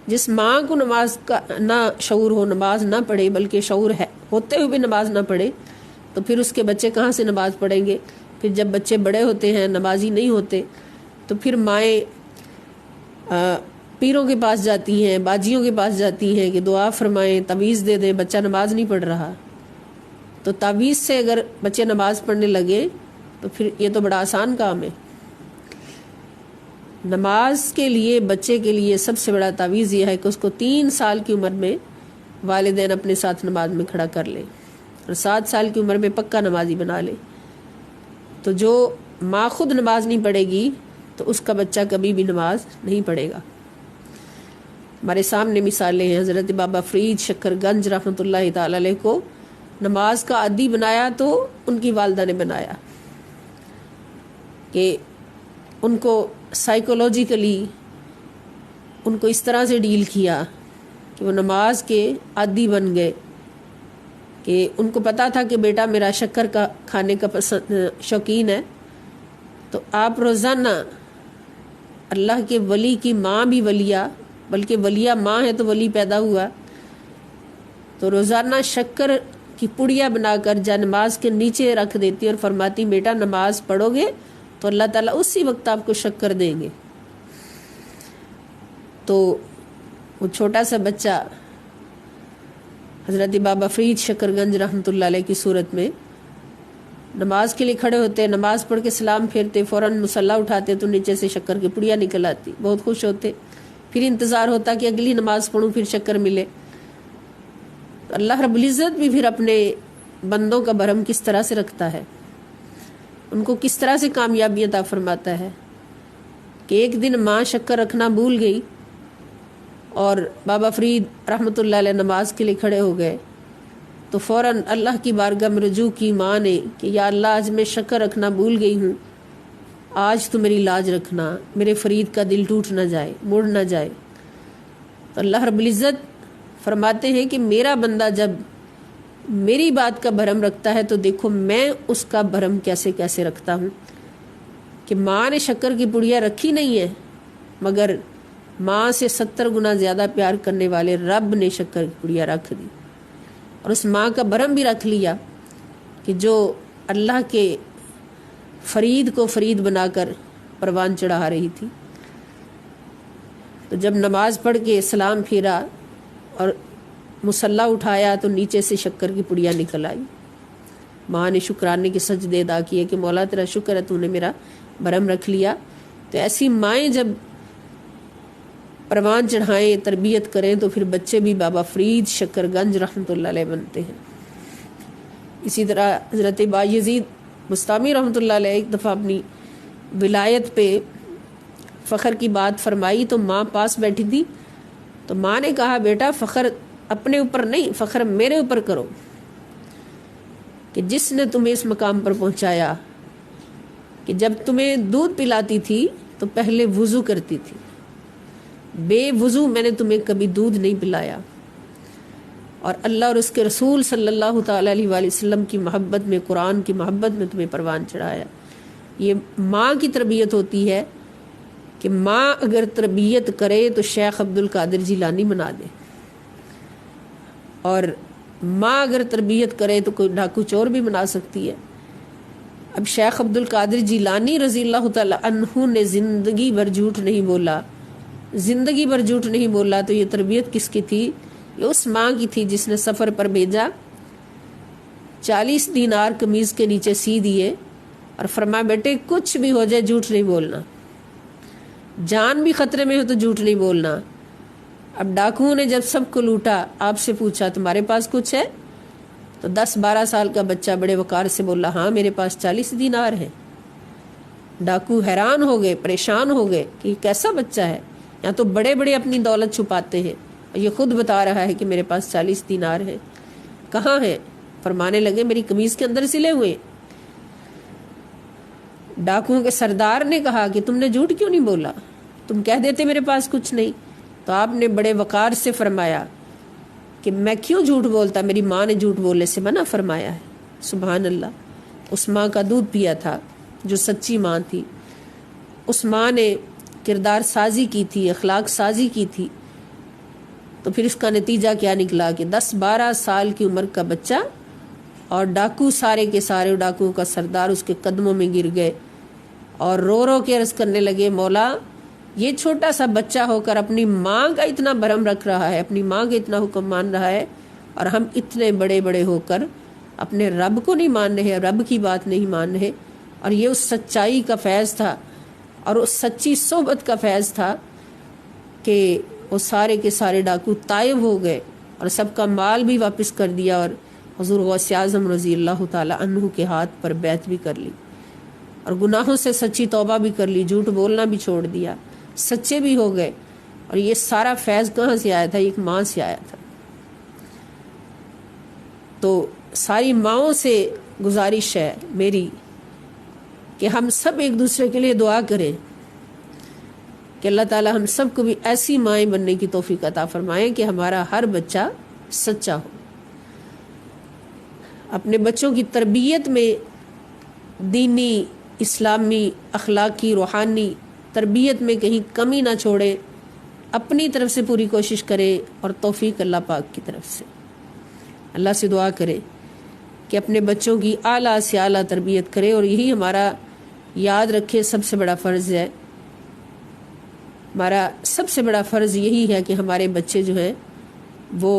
جس ماں کو نماز کا نہ شعور ہو، نماز نہ پڑھے بلکہ شعور ہے ہوتے ہوئے بھی نماز نہ پڑھے، تو پھر اس کے بچے کہاں سے نماز پڑھیں گے؟ پھر جب بچے بڑے ہوتے ہیں نمازی نہیں ہوتے تو پھر مائیں پیروں کے پاس جاتی ہیں، باجیوں کے پاس جاتی ہیں کہ دعا فرمائیں، تعویذ دے دیں، بچہ نماز نہیں پڑھ رہا۔ تو تعویذ سے اگر بچے نماز پڑھنے لگے تو پھر یہ تو بڑا آسان کام ہے۔ نماز کے لیے بچے کے لیے سب سے بڑا تعویذ یہ ہے کہ اس کو 3 سال کی عمر میں والدین اپنے ساتھ نماز میں کھڑا کر لیں اور 7 سال کی عمر میں پکا نمازی بنا لے۔ تو جو ماں خود نماز نہیں پڑھے گی تو اس کا بچہ کبھی بھی نماز نہیں پڑھے گا۔ ہمارے سامنے مثالیں ہیں۔ حضرت بابا فرید شکر گنج رحمۃ اللہ تعالی علیہ کو نماز کا عادی بنایا تو ان کی والدہ نے بنایا، کہ ان کو سائیکولوجیکلی ان کو اس طرح سے ڈیل کیا کہ وہ نماز کے عادی بن گئے، کہ ان کو پتا تھا کہ بیٹا میرا شکر کا کھانے کا شوقین ہے، تو آپ روزانہ اللہ کے ولی کی ماں بھی ولیہ، بلکہ ولیہ ماں ہے تو ولی پیدا ہوا، تو روزانہ شکر کی پڑیا بنا کر جا نماز کے نیچے رکھ دیتی اور فرماتی بیٹا نماز پڑھو گے تو اللہ تعالیٰ اسی وقت آپ کو شکر دیں گے۔ تو وہ چھوٹا سا بچہ حضرت بابا فرید شکر گنج رحمۃ اللہ علیہ کی صورت میں نماز کے لیے کھڑے ہوتے، نماز پڑھ کے سلام پھیرتے، فوراً مصلی اٹھاتے تو نیچے سے شکر کی پڑیا نکل آتی، بہت خوش ہوتے، پھر انتظار ہوتا کہ اگلی نماز پڑھوں پھر شکر ملے۔ اللہ رب العزت بھی پھر اپنے بندوں کا بھرم کس طرح سے رکھتا ہے، ان کو کس طرح سے کامیابی عطا فرماتا ہے کہ ایک دن ماں شکر رکھنا بھول گئی اور بابا فرید رحمۃ اللہ علیہ نماز کے لیے کھڑے ہو گئے تو فوراً اللہ کی بارگاہ میں رجوع کی ماں نے کہ یا اللہ آج میں شکر رکھنا بھول گئی ہوں، آج تو میری لاج رکھنا، میرے فرید کا دل ٹوٹ نہ جائے، مڑ نہ جائے۔ تو اللہ رب العزت فرماتے ہیں کہ میرا بندہ جب میری بات کا بھرم رکھتا ہے تو دیکھو میں اس کا بھرم کیسے کیسے رکھتا ہوں، کہ ماں نے شکر کی پڑیا رکھی نہیں ہے مگر ماں سے 70 گنا زیادہ پیار کرنے والے رب نے شکر کی پڑیا رکھ دی، اور اس ماں کا بھرم بھی رکھ لیا کہ جو اللہ کے فرید کو فرید بنا کر پروان چڑھا رہی تھی۔ تو جب نماز پڑھ کے سلام پھیرا اور مصلی اٹھایا تو نیچے سے شکر کی پڑیا نکل آئی، ماں نے شکرانے کے سجدے ادا کیے کہ مولا تیرا شکر ہے تو نے میرا بھرم رکھ لیا۔ تو ایسی مائیں جب پروان چڑھائیں، تربیت کریں تو پھر بچے بھی بابا فرید شکر گنج رحمۃ اللہ علیہ بنتے ہیں۔ اسی طرح حضرت بایزید بستامی رحمۃ اللہ علیہ ایک دفعہ اپنی ولایت پہ فخر کی بات فرمائی تو ماں پاس بیٹھی تھی، تو ماں نے کہا بیٹا فخر اپنے اوپر نہیں، فخر میرے اوپر کرو کہ جس نے تمہیں اس مقام پر پہنچایا کہ جب تمہیں دودھ پلاتی تھی تو پہلے وضو کرتی تھی، بے وضو میں نے تمہیں کبھی دودھ نہیں پلایا، اور اللہ اور اس کے رسول صلی اللہ تعالی علیہ وآلہ وسلم کی محبت میں، قرآن کی محبت میں تمہیں پروان چڑھایا۔ یہ ماں کی تربیت ہوتی ہے کہ ماں اگر تربیت کرے تو شیخ عبد القادر جیلانی بنا دے، اور ماں اگر تربیت کرے تو کوئی ڈاکو چور بھی بنا سکتی ہے۔ اب شیخ عبد القادر جیلانی رضی اللہ تعالی عنہ نے زندگی بھر جھوٹ نہیں بولا، زندگی بھر جھوٹ نہیں بولا، تو یہ تربیت کس کی تھی؟ یہ اس ماں کی تھی جس نے سفر پر بھیجا، 40 دینار قمیض کے نیچے سی دیے اور فرمایا بیٹے کچھ بھی ہو جائے جھوٹ نہیں بولنا، جان بھی خطرے میں ہو تو جھوٹ نہیں بولنا۔ اب ڈاکوؤں نے جب سب کو لوٹا آپ سے پوچھا تمہارے پاس کچھ ہے؟ تو 10-12 سال کا بچہ بڑے وقار سے بولا ہاں میرے پاس 40 دینار ہیں۔ ڈاکو حیران ہو گئے، پریشان ہو گئے کہ یہ کیسا بچہ ہے، یا تو بڑے بڑے اپنی دولت چھپاتے ہیں اور یہ خود بتا رہا ہے کہ میرے پاس 40 دینار ہیں، کہاں ہیں؟ فرمانے لگے میری قمیض کے اندر سلے ہوئے۔ ڈاکوؤں کے سردار نے کہا کہ تم نے جھوٹ کیوں نہیں بولا، تم کہہ دیتے میرے پاس کچھ نہیں۔ تو آپ نے بڑے وقار سے فرمایا کہ میں کیوں جھوٹ بولتا، میری ماں نے جھوٹ بولنے سے منع فرمایا ہے۔ سبحان اللہ، اس ماں کا دودھ پیا تھا جو سچی ماں تھی، اس ماں نے کردار سازی کی تھی، اخلاق سازی کی تھی، تو پھر اس کا نتیجہ کیا نکلا کہ 10-12 سال کی عمر کا بچہ اور ڈاکو سارے کے سارے ڈاکوؤں کا سردار اس کے قدموں میں گر گئے اور رو رو کے عرض کرنے لگے، مولا یہ چھوٹا سا بچہ ہو کر اپنی ماں کا اتنا بھرم رکھ رہا ہے، اپنی ماں کے اتنا حکم مان رہا ہے، اور ہم اتنے بڑے بڑے ہو کر اپنے رب کو نہیں مان رہے، رب کی بات نہیں مان رہے۔ اور یہ اس سچائی کا فیض تھا اور اس سچی صحبت کا فیض تھا کہ وہ سارے کے سارے ڈاکو طائب ہو گئے اور سب کا مال بھی واپس کر دیا، اور حضور غوث اعظم رضی اللہ تعالی عنہ کے ہاتھ پر بیعت بھی کر لی، اور گناہوں سے سچی توبہ بھی کر لی، جھوٹ بولنا بھی چھوڑ دیا، سچے بھی ہو گئے۔ اور یہ سارا فیض کہاں سے آیا تھا؟ ایک ماں سے آیا تھا۔ تو ساری ماؤں سے گزارش ہے میری کہ ہم سب ایک دوسرے کے لیے دعا کریں کہ اللہ تعالی ہم سب کو بھی ایسی مائیں بننے کی توفیق عطا فرمائیں کہ ہمارا ہر بچہ سچا ہو۔ اپنے بچوں کی تربیت میں دینی، اسلامی، اخلاقی، روحانی تربیت میں کہیں کمی نہ چھوڑے، اپنی طرف سے پوری کوشش کرے، اور توفیق اللہ پاک کی طرف سے۔ اللہ سے دعا کرے کہ اپنے بچوں کی اعلیٰ سے اعلیٰ تربیت کرے، اور یہی ہمارا یاد رکھے سب سے بڑا فرض ہے۔ ہمارا سب سے بڑا فرض یہی ہے کہ ہمارے بچے جو ہیں وہ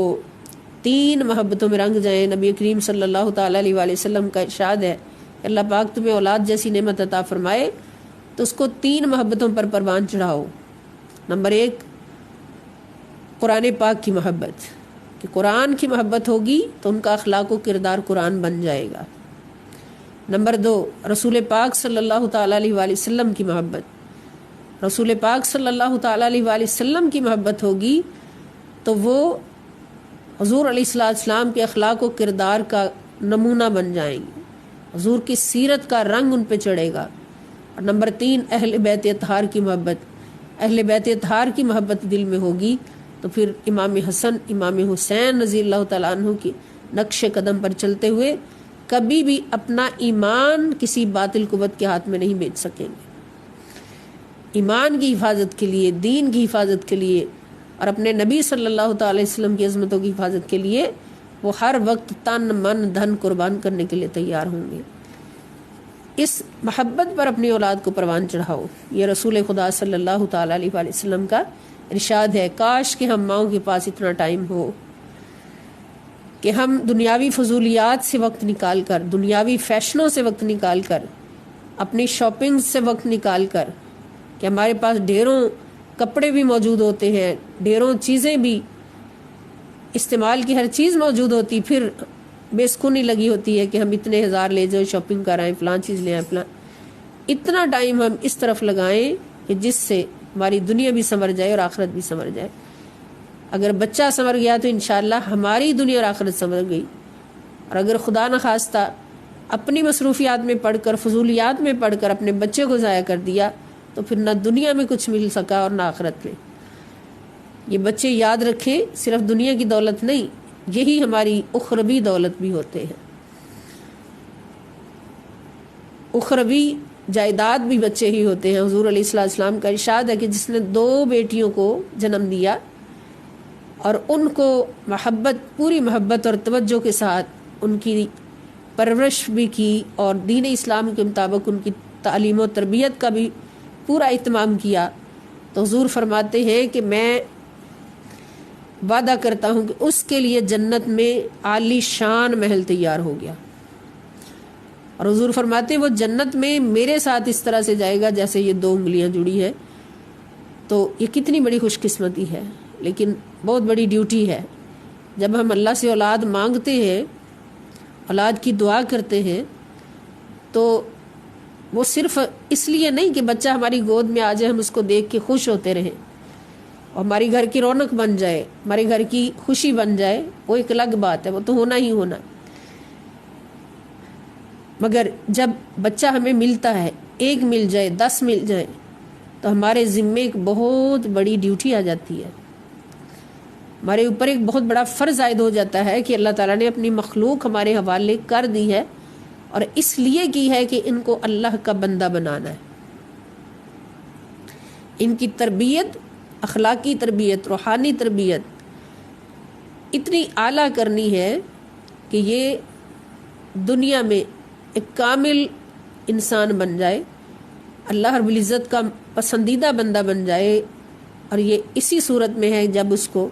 3 محبتوں میں رنگ جائیں۔ نبی کریم صلی اللہ تعالیٰ علیہ وآلہ وسلم کا ارشاد ہے کہ اللہ پاک تمہیں اولاد جیسی نعمت عطا فرمائے تو اس کو 3 محبتوں پر پروان چڑھاؤ۔ نمبر 1 قرآن پاک کی محبت، کہ قرآن کی محبت ہوگی تو ان کا اخلاق و کردار قرآن بن جائے گا۔ نمبر 2 رسول پاک صلی اللہ تعالیٰ علیہ وآلہ وسلم کی محبت، رسول پاک صلی اللہ تعالیٰ علیہ وآلہ وسلم کی محبت ہوگی تو وہ حضور علیہ السلام کے اخلاق و کردار کا نمونہ بن جائیں گے، حضور کی سیرت کا رنگ ان پہ چڑھے گا۔ اور نمبر 3 اہل بیت اطہار کی محبت، اہل بیت اطہار کی محبت دل میں ہوگی تو پھر امام حسن، امام حسین رضی اللہ تعالیٰ عنہ کی نقش قدم پر چلتے ہوئے کبھی بھی اپنا ایمان کسی باطل قوت کے ہاتھ میں نہیں بیچ سکیں گے۔ ایمان کی حفاظت کے لیے، دین کی حفاظت کے لیے، اور اپنے نبی صلی اللہ تعالی علیہ وسلم کی عظمتوں کی حفاظت کے لیے وہ ہر وقت تن من دھن قربان کرنے کے لیے تیار ہوں گے۔ اس محبت پر اپنی اولاد کو پروان چڑھاؤ، یہ رسول خدا صلی اللہ تعالی علیہ وآلہ وسلم کا ارشاد ہے۔ کاش کہ ہم ماؤں کے پاس اتنا ٹائم ہو کہ ہم دنیاوی فضولیات سے وقت نکال کر، دنیاوی فیشنوں سے وقت نکال کر، اپنی شاپنگ سے وقت نکال کر، کہ ہمارے پاس ڈھیروں کپڑے بھی موجود ہوتے ہیں، ڈھیروں چیزیں بھی، استعمال کی ہر چیز موجود ہوتی، پھر بے سکونی لگی ہوتی ہے کہ ہم اتنے ہزار لے جائیں، شاپنگ کرائیں، فلاں چیز لے آئیں، فلاں۔ اتنا ٹائم ہم اس طرف لگائیں کہ جس سے ہماری دنیا بھی سنور جائے اور آخرت بھی سنور جائے۔ اگر بچہ سنور گیا تو انشاءاللہ ہماری دنیا اور آخرت سنور گئی، اور اگر خدا نخواستہ اپنی مصروفیات میں پڑھ کر، فضولیات میں پڑھ کر اپنے بچے کو ضائع کر دیا تو پھر نہ دنیا میں کچھ مل سکا اور نہ آخرت میں۔ یہ بچے یاد رکھیں، صرف دنیا کی دولت نہیں، یہی ہماری اخروی دولت بھی ہوتے ہیں۔ اخروی جائیداد بھی بچے ہی ہوتے ہیں۔ حضور علیہ السلام کا ارشاد ہے کہ جس نے 2 بیٹیوں کو جنم دیا اور ان کو محبت، پوری محبت اور توجہ کے ساتھ ان کی پرورش بھی کی اور دین اسلام کے مطابق ان کی تعلیم و تربیت کا بھی پورا اہتمام کیا، تو حضور فرماتے ہیں کہ میں وعدہ کرتا ہوں کہ اس کے لیے جنت میں عالی شان محل تیار ہو گیا۔ اور حضور فرماتے ہیں وہ جنت میں میرے ساتھ اس طرح سے جائے گا جیسے یہ 2 انگلیاں جڑی ہیں۔ تو یہ کتنی بڑی خوش قسمتی ہے، لیکن بہت بڑی ڈیوٹی ہے۔ جب ہم اللہ سے اولاد مانگتے ہیں، اولاد کی دعا کرتے ہیں، تو وہ صرف اس لیے نہیں کہ بچہ ہماری گود میں آ جائے، ہم اس کو دیکھ کے خوش ہوتے رہیں اور ہماری گھر کی رونق بن جائے، ہمارے گھر کی خوشی بن جائے، وہ ایک الگ بات ہے، وہ تو ہونا ہی ہونا۔ مگر جب بچہ ہمیں ملتا ہے، 1 مل جائے، 10 مل جائے، تو ہمارے ذمے ایک بہت بڑی ڈیوٹی آ جاتی ہے ہمارے اوپر ایک بہت بڑا فرض عائد ہو جاتا ہے کہ اللہ تعالیٰ نے اپنی مخلوق ہمارے حوالے کر دی ہے، اور اس لیے کی ہے کہ ان کو اللہ کا بندہ بنانا ہے، ان کی تربیت، اخلاقی تربیت، روحانی تربیت اتنی اعلیٰ کرنی ہے کہ یہ دنیا میں ایک کامل انسان بن جائے، اللہ رب العزت کا پسندیدہ بندہ بن جائے، اور یہ اسی صورت میں ہے جب اس کو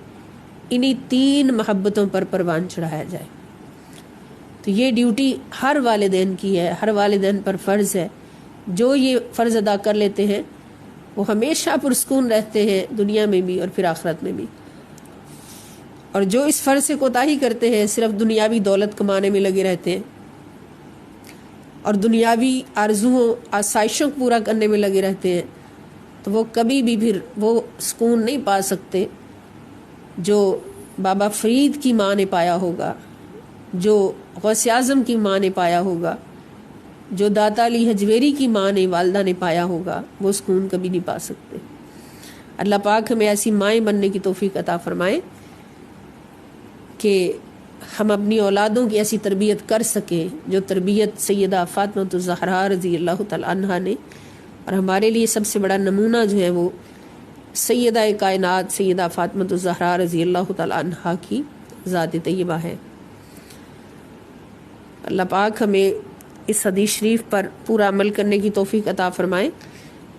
انہی 3 محبتوں پر پروان چڑھایا جائے۔ تو یہ ڈیوٹی ہر والدین کی ہے، ہر والدین پر فرض ہے۔ جو یہ فرض ادا کر لیتے ہیں وہ ہمیشہ پرسکون رہتے ہیں، دنیا میں بھی اور پھر آخرت میں بھی، اور جو اس فرض سے کوتاہی کرتے ہیں، صرف دنیاوی دولت کمانے میں لگے رہتے ہیں اور دنیاوی آرزوؤں، آسائشوں کو پورا کرنے میں لگے رہتے ہیں، تو وہ کبھی بھی پھر وہ سکون نہیں پا سکتے جو بابا فرید کی ماں نے پایا ہوگا، جو غوث اعظم کی ماں نے پایا ہوگا، جو داتا علی حجویری کی ماں نے، والدہ نے پایا ہوگا۔ وہ سکون کبھی نہیں پا سکتے۔ اللہ پاک ہمیں ایسی مائیں بننے کی توفیق عطا فرمائے کہ ہم اپنی اولادوں کی ایسی تربیت کر سکیں جو تربیت سیدہ فاطمہ الزہرا رضی اللہ تعالی عنہا نے، اور ہمارے لیے سب سے بڑا نمونہ جو ہے وہ سیدہ کائنات سیدہ فاطمہ الزہرا رضی اللہ تعالی عنہا کی ذات طیبہ ہے۔ اللہ پاک ہمیں اس حدیث شریف پر پورا عمل کرنے کی توفیق عطا فرمائے،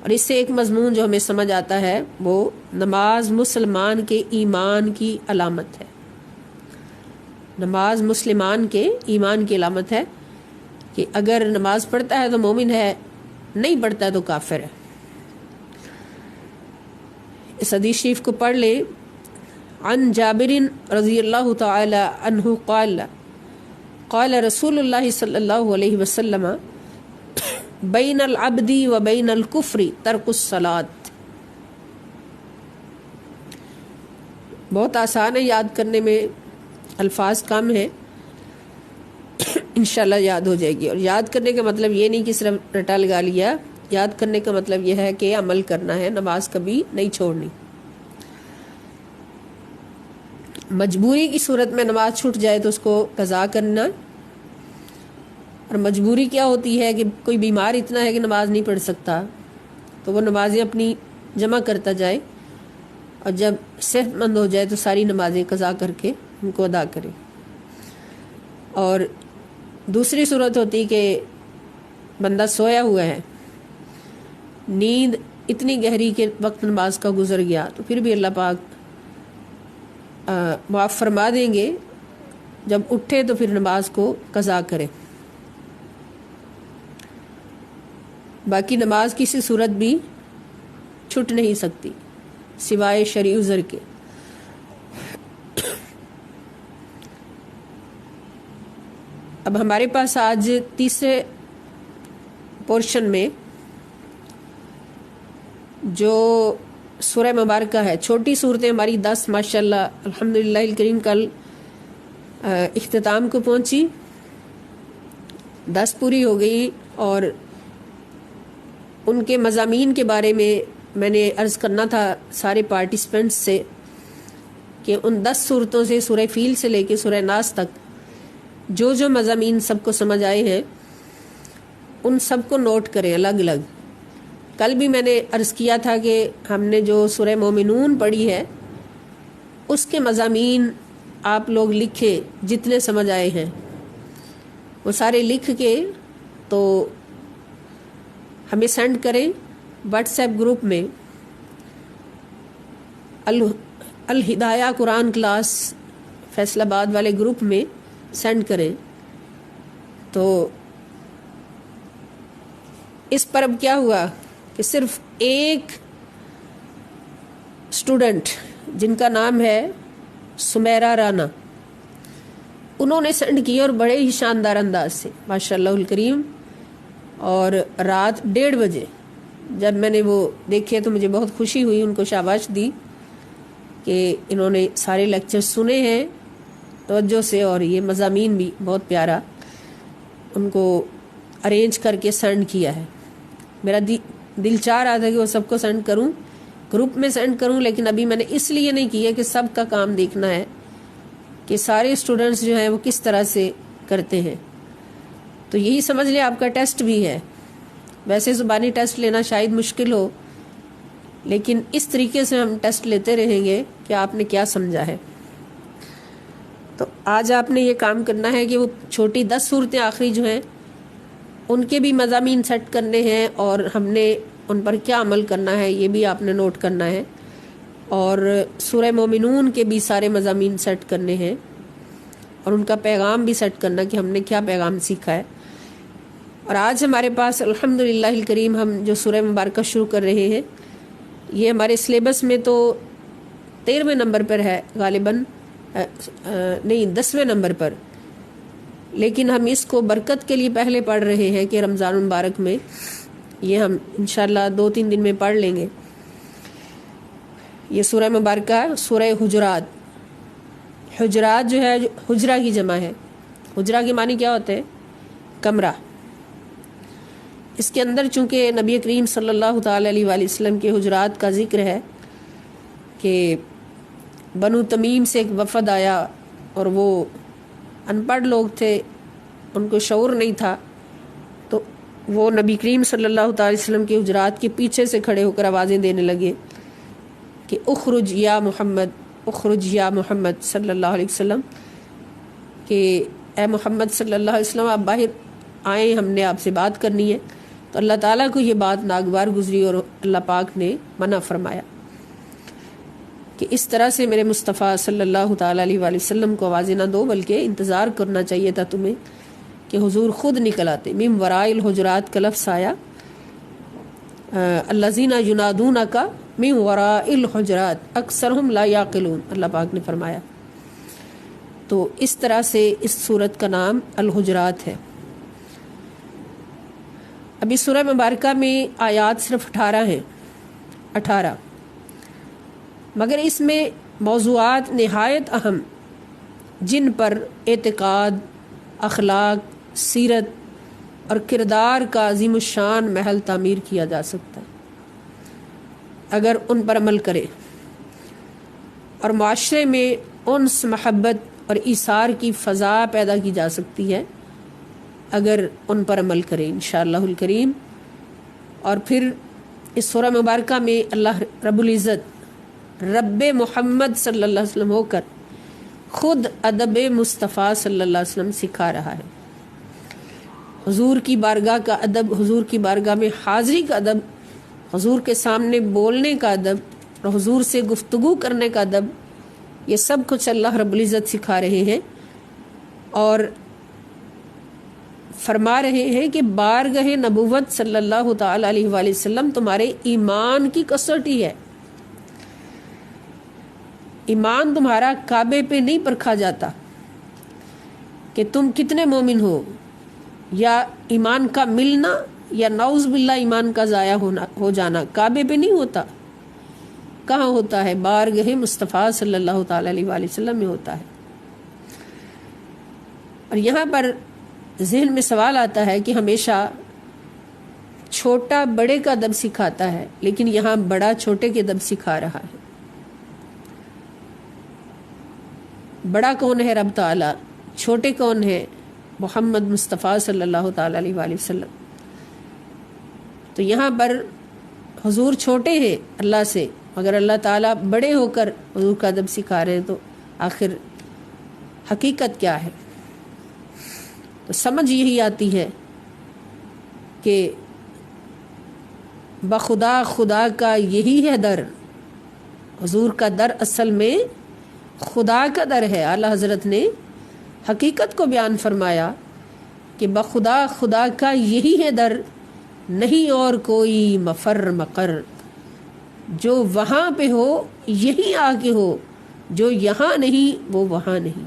اور اس سے ایک مضمون جو ہمیں سمجھ آتا ہے وہ نماز مسلمان کے ایمان کی علامت ہے۔ نماز مسلمان کے ایمان کی علامت ہے کہ اگر نماز پڑھتا ہے تو مومن ہے، نہیں پڑھتا ہے تو کافر ہے۔ اس حدیث شریف کو پڑھ لیں۔ عن جابر رضی اللہ تعالی عنہ قال قال رسول اللہ صلی اللہ علیہ وسلم بین العبد و بین الکفر ترک الصلاۃ۔ بہت آسان ہے یاد کرنے میں، الفاظ کم ہیں، انشاءاللہ یاد ہو جائے گی۔ اور یاد کرنے کا مطلب یہ نہیں کہ صرف رٹا لگا لیا، یاد کرنے کا مطلب یہ ہے کہ عمل کرنا ہے، نماز کبھی نہیں چھوڑنی۔ مجبوری کی صورت میں نماز چھوٹ جائے تو اس کو قضا کرنا، اور مجبوری کیا ہوتی ہے کہ کوئی بیمار اتنا ہے کہ نماز نہیں پڑھ سکتا تو وہ نمازیں اپنی جمع کرتا جائے، اور جب صحت مند ہو جائے تو ساری نمازیں قضا کر کے ان کو ادا کرے۔ اور دوسری صورت ہوتی کہ بندہ سویا ہوا ہے، نیند اتنی گہری کہ وقت نماز کا گزر گیا، تو پھر بھی اللہ پاک معاف فرما دیں گے، جب اٹھے تو پھر نماز کو قضا کرے۔ باقی نماز کسی صورت بھی چھٹ نہیں سکتی سوائے شرعی عذر کے۔ اب ہمارے پاس آج تیسرے پورشن میں جو سورہ مبارکہ ہے، چھوٹی صورتیں ہماری 10 ماشاءاللہ الحمدللہ الکریم کل اختتام کو پہنچی، 10 پوری ہو گئی، اور ان کے مضامین کے بارے میں نے عرض کرنا تھا سارے پارٹیسپینٹس سے کہ ان 10 صورتوں سے سورہ فیل سے لے کے سورہ ناس تک جو جو مضامین سب کو سمجھ آئے ہیں ان سب کو نوٹ کریں الگ الگ۔ کل بھی میں نے عرض کیا تھا کہ ہم نے جو سورہ مومنون پڑھی ہے اس کے مضامین آپ لوگ لکھیں، جتنے سمجھ آئے ہیں وہ سارے لکھ کے تو ہمیں سینڈ کریں واٹس ایپ گروپ میں، الہدایہ قرآن کلاس فیصل آباد والے گروپ میں سینڈ کریں۔ تو اس پر اب کیا ہوا کہ صرف ایک اسٹوڈنٹ جن کا نام ہے سمیرہ رانا، انہوں نے سینڈ کیا، اور بڑے ہی شاندار انداز سے ماشاءاللہ الکریم، اور رات 1:30 بجے جب میں نے وہ دیکھے تو مجھے بہت خوشی ہوئی، ان کو شاباش دی کہ انہوں نے سارے لیکچر سنے ہیں توجہ سے، اور یہ مضامین بھی بہت پیارا ان کو ارینج کر کے سینڈ کیا ہے۔ میرا دل چاہ رہا تھا کہ وہ سب کو سینڈ کروں، گروپ میں سینڈ کروں، لیکن ابھی میں نے اس لیے نہیں کیا کہ سب کا کام دیکھنا ہے کہ سارے اسٹوڈنٹس جو ہیں وہ کس طرح سے کرتے ہیں. تو یہی سمجھ لیں آپ کا ٹیسٹ بھی ہے. ویسے زبانی ٹیسٹ لینا شاید مشکل ہو، لیکن اس طریقے سے ہم ٹیسٹ لیتے رہیں گے کہ آپ نے کیا سمجھا ہے. تو آج آپ نے یہ کام کرنا ہے کہ وہ چھوٹی 10 صورتیں آخری جو ہیں ان کے بھی مضامین سیٹ کرنے ہیں، اور ہم نے ان پر کیا عمل کرنا ہے یہ بھی آپ نے نوٹ کرنا ہے، اور سورہ مومنون کے بھی سارے مضامین سیٹ کرنے ہیں، اور ان کا پیغام بھی سیٹ کرنا کہ ہم نے کیا پیغام سیکھا ہے. اور آج ہمارے پاس الحمدللہ الکریم ہم جو سورہ مبارکہ شروع کر رہے ہیں یہ ہمارے سلیبس میں تو 13ویں نمبر پر ہے غالباً، نہیں 10ویں نمبر پر، لیکن ہم اس کو برکت کے لیے پہلے پڑھ رہے ہیں کہ رمضان المبارک میں یہ ہم انشاءاللہ 2-3 دن میں پڑھ لیں گے. یہ سورہ مبارکہ سورہ حجرات. حجرات جو ہے حجرہ کی جمع ہے. حجرہ کے معنی کیا ہوتے ہیں؟ کمرہ. اس کے اندر چونکہ نبی کریم صلی اللہ تعالی علیہ وآلہ وسلم کے حجرات کا ذکر ہے کہ بنو تمیم سے ایک وفد آیا اور وہ ان پڑھ لوگ تھے، ان کو شعور نہیں تھا، تو وہ نبی کریم صلی اللہ تعالی وسلم کے حجرات کے پیچھے سے کھڑے ہو کر آوازیں دینے لگے کہ اخرج یا محمد، اخرج یا محمد صلی اللہ علیہ وسلم، کہ اے محمد صلی اللہ علیہ وسلم آپ باہر آئیں، ہم نے آپ سے بات کرنی ہے. تو اللہ تعالیٰ کو یہ بات ناگوار گزری اور اللہ پاک نے منع فرمایا کہ اس طرح سے میرے مصطفیٰ صلی اللہ تعالیٰ علیہ وآلہ وسلم کو آوازیں نہ دو، بلکہ انتظار کرنا چاہیے تھا تمہیں کہ حضور خود نکل آتے. من وراء الحجرات کا لفظ آیا، الذین ینادونک من وراء الحجرات اکثرهم لا یعقلون، اللہ پاک نے فرمایا. تو اس طرح سے اس سورت کا نام الحجرات ہے. ابھی سورہ مبارکہ میں آیات صرف 18 ہیں، 18، مگر اس میں موضوعات نہایت اہم جن پر اعتقاد، اخلاق، سیرت اور کردار کا عظیم الشان محل تعمیر کیا جا سکتا ہے اگر ان پر عمل کرے، اور معاشرے میں انس، محبت اور ایثار کی فضا پیدا کی جا سکتی ہے اگر ان پر عمل کرے انشاءاللہ الکریم. اور پھر اس سورہ مبارکہ میں اللہ رب العزت رب محمد صلی اللہ علیہ وسلم ہو کر خود ادب مصطفیٰ صلی اللہ علیہ وسلم سکھا رہا ہے. حضور کی بارگاہ کا ادب، حضور کی بارگاہ میں حاضری کا ادب، حضور کے سامنے بولنے کا ادب اور حضور سے گفتگو کرنے کا ادب، یہ سب کچھ اللہ رب العزت سکھا رہے ہیں، اور فرما رہے ہیں کہ بارگاہ نبوت صلی اللہ تعالی علیہ وآلہ وسلم تمہارے ایمان کی کسوٹی ہے. ایمان تمہارا کعبے پہ نہیں پرکھا جاتا کہ تم کتنے مومن ہو، یا ایمان کا ملنا یا نعوذ باللہ ایمان کا ضائع ہو جانا کعبے پہ نہیں ہوتا. کہاں ہوتا ہے؟ بارگاہ مصطفیٰ صلی اللہ تعالی علیہ وآلہ وسلم میں ہوتا ہے. اور یہاں پر ذہن میں سوال آتا ہے کہ ہمیشہ چھوٹا بڑے کا ادب سکھاتا ہے، لیکن یہاں بڑا چھوٹے کے ادب سکھا رہا ہے. بڑا کون ہے؟ رب تعالی. چھوٹے کون ہے؟ محمد مصطفیٰ صلی اللہ تعالی علیہ وآلہ وسلم. تو یہاں پر حضور چھوٹے ہیں اللہ سے، مگر اللہ تعالیٰ بڑے ہو کر حضور کا ادب سکھا رہے ہیں. تو آخر حقیقت کیا ہے؟ تو سمجھ یہی آتی ہے کہ بخدا خدا کا یہی ہے در. حضور کا در اصل میں خدا کا در ہے. اعلیٰ حضرت نے حقیقت کو بیان فرمایا کہ بخدا خدا کا یہی ہے در، نہیں اور کوئی مفر مقر. جو وہاں پہ ہو یہیں آ کے ہو، جو یہاں نہیں وہ وہاں نہیں.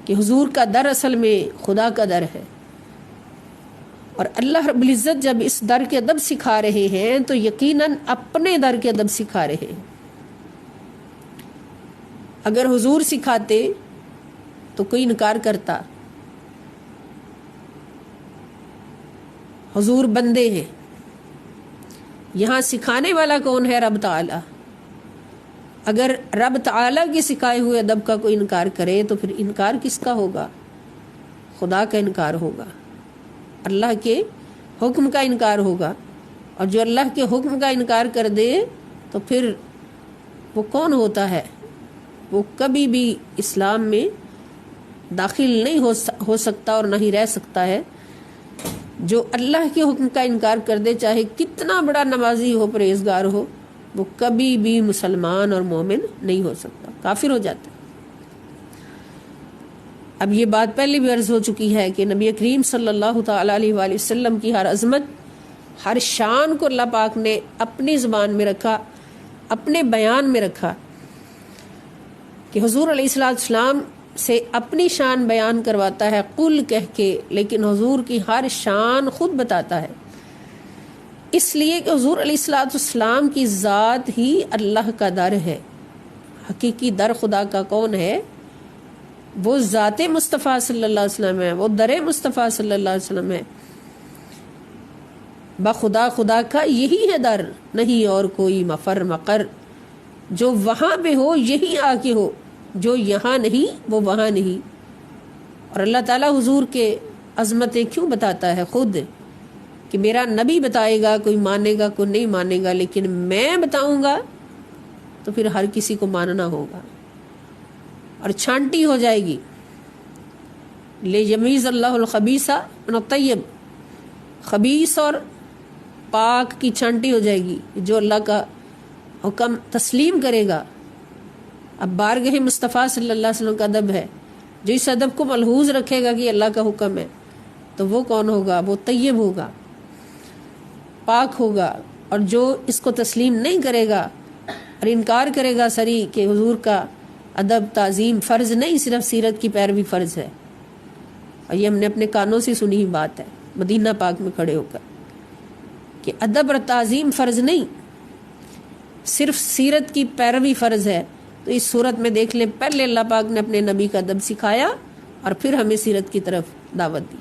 کہ حضور کا در اصل میں خدا کا در ہے. اور اللہ رب العزت جب اس در کے ادب سکھا رہے ہیں تو یقیناً اپنے در کے ادب سکھا رہے ہیں. اگر حضور سکھاتے تو کوئی انکار کرتا. حضور بندے ہیں، یہاں سکھانے والا کون ہے؟ رب تعالی۔ اگر رب تعالی کے سکھائے ہوئے ادب کا کوئی انکار کرے تو پھر انکار کس کا ہوگا؟ خدا کا انکار ہوگا، اللہ کے حکم کا انکار ہوگا۔ اور جو اللہ کے حکم کا انکار کر دے تو پھر وہ کون ہوتا ہے؟ وہ کبھی بھی اسلام میں داخل نہیں ہو سکتا اور نہ ہی رہ سکتا ہے۔ جو اللہ کے حکم کا انکار کر دے، چاہے کتنا بڑا نمازی ہو، پرہیزگار ہو، وہ کبھی بھی مسلمان اور مومن نہیں ہو سکتا، کافر ہو جاتا ہے۔ اب یہ بات پہلے بھی عرض ہو چکی ہے کہ نبی کریم صلی اللہ تعالی علیہ وآلہ وسلم کی ہر عظمت، ہر شان کو اللہ پاک نے اپنی زبان میں رکھا، اپنے بیان میں رکھا، کہ حضور علیہ السلام سے اپنی شان بیان کرواتا ہے قل کہہ کے، لیکن حضور کی ہر شان خود بتاتا ہے، اس لیے کہ حضور علیہ السلام کی ذات ہی اللہ کا در ہے۔ حقیقی در خدا کا کون ہے؟ وہ ذات مصطفیٰ صلی اللہ علیہ وسلم ہے، وہ در مصطفیٰ صلی اللہ علیہ وسلم ہے۔ بخدا خدا کا یہی ہے در، نہیں اور کوئی مفر مقر۔ جو وہاں پہ ہو یہی آ کے ہو، جو یہاں نہیں وہ وہاں نہیں۔ اور اللہ تعالیٰ حضور کے عظمتیں کیوں بتاتا ہے خود، کہ میرا نبی بتائے گا، کوئی مانے گا کوئی نہیں مانے گا، لیکن میں بتاؤں گا تو پھر ہر کسی کو ماننا ہوگا، اور چھانٹی ہو جائے گی۔ لیمیز اللہ الخبیث من الطیب، خبیث اور پاک کی چھانٹی ہو جائے گی۔ جو اللہ کا حکم تسلیم کرے گا، اب بارگاہ مصطفیٰ صلی اللہ علیہ وسلم کا ادب ہے، جو اس ادب کو ملحوظ رکھے گا کہ اللہ کا حکم ہے، تو وہ کون ہوگا؟ وہ طیب ہوگا، پاک ہوگا۔ اور جو اس کو تسلیم نہیں کرے گا اور انکار کرے گا سری کہ حضور کا ادب تعظیم فرض نہیں، صرف سیرت کی پیروی فرض ہے، اور یہ ہم نے اپنے کانوں سے سنی ہی بات ہے مدینہ پاک میں کھڑے ہو کر، کہ ادب اور تعظیم فرض نہیں، صرف سیرت کی پیروی فرض ہے۔ تو اس صورت میں دیکھ لیں، پہلے اللہ پاک نے اپنے نبی کا ادب سکھایا اور پھر ہمیں سیرت کی طرف دعوت دی۔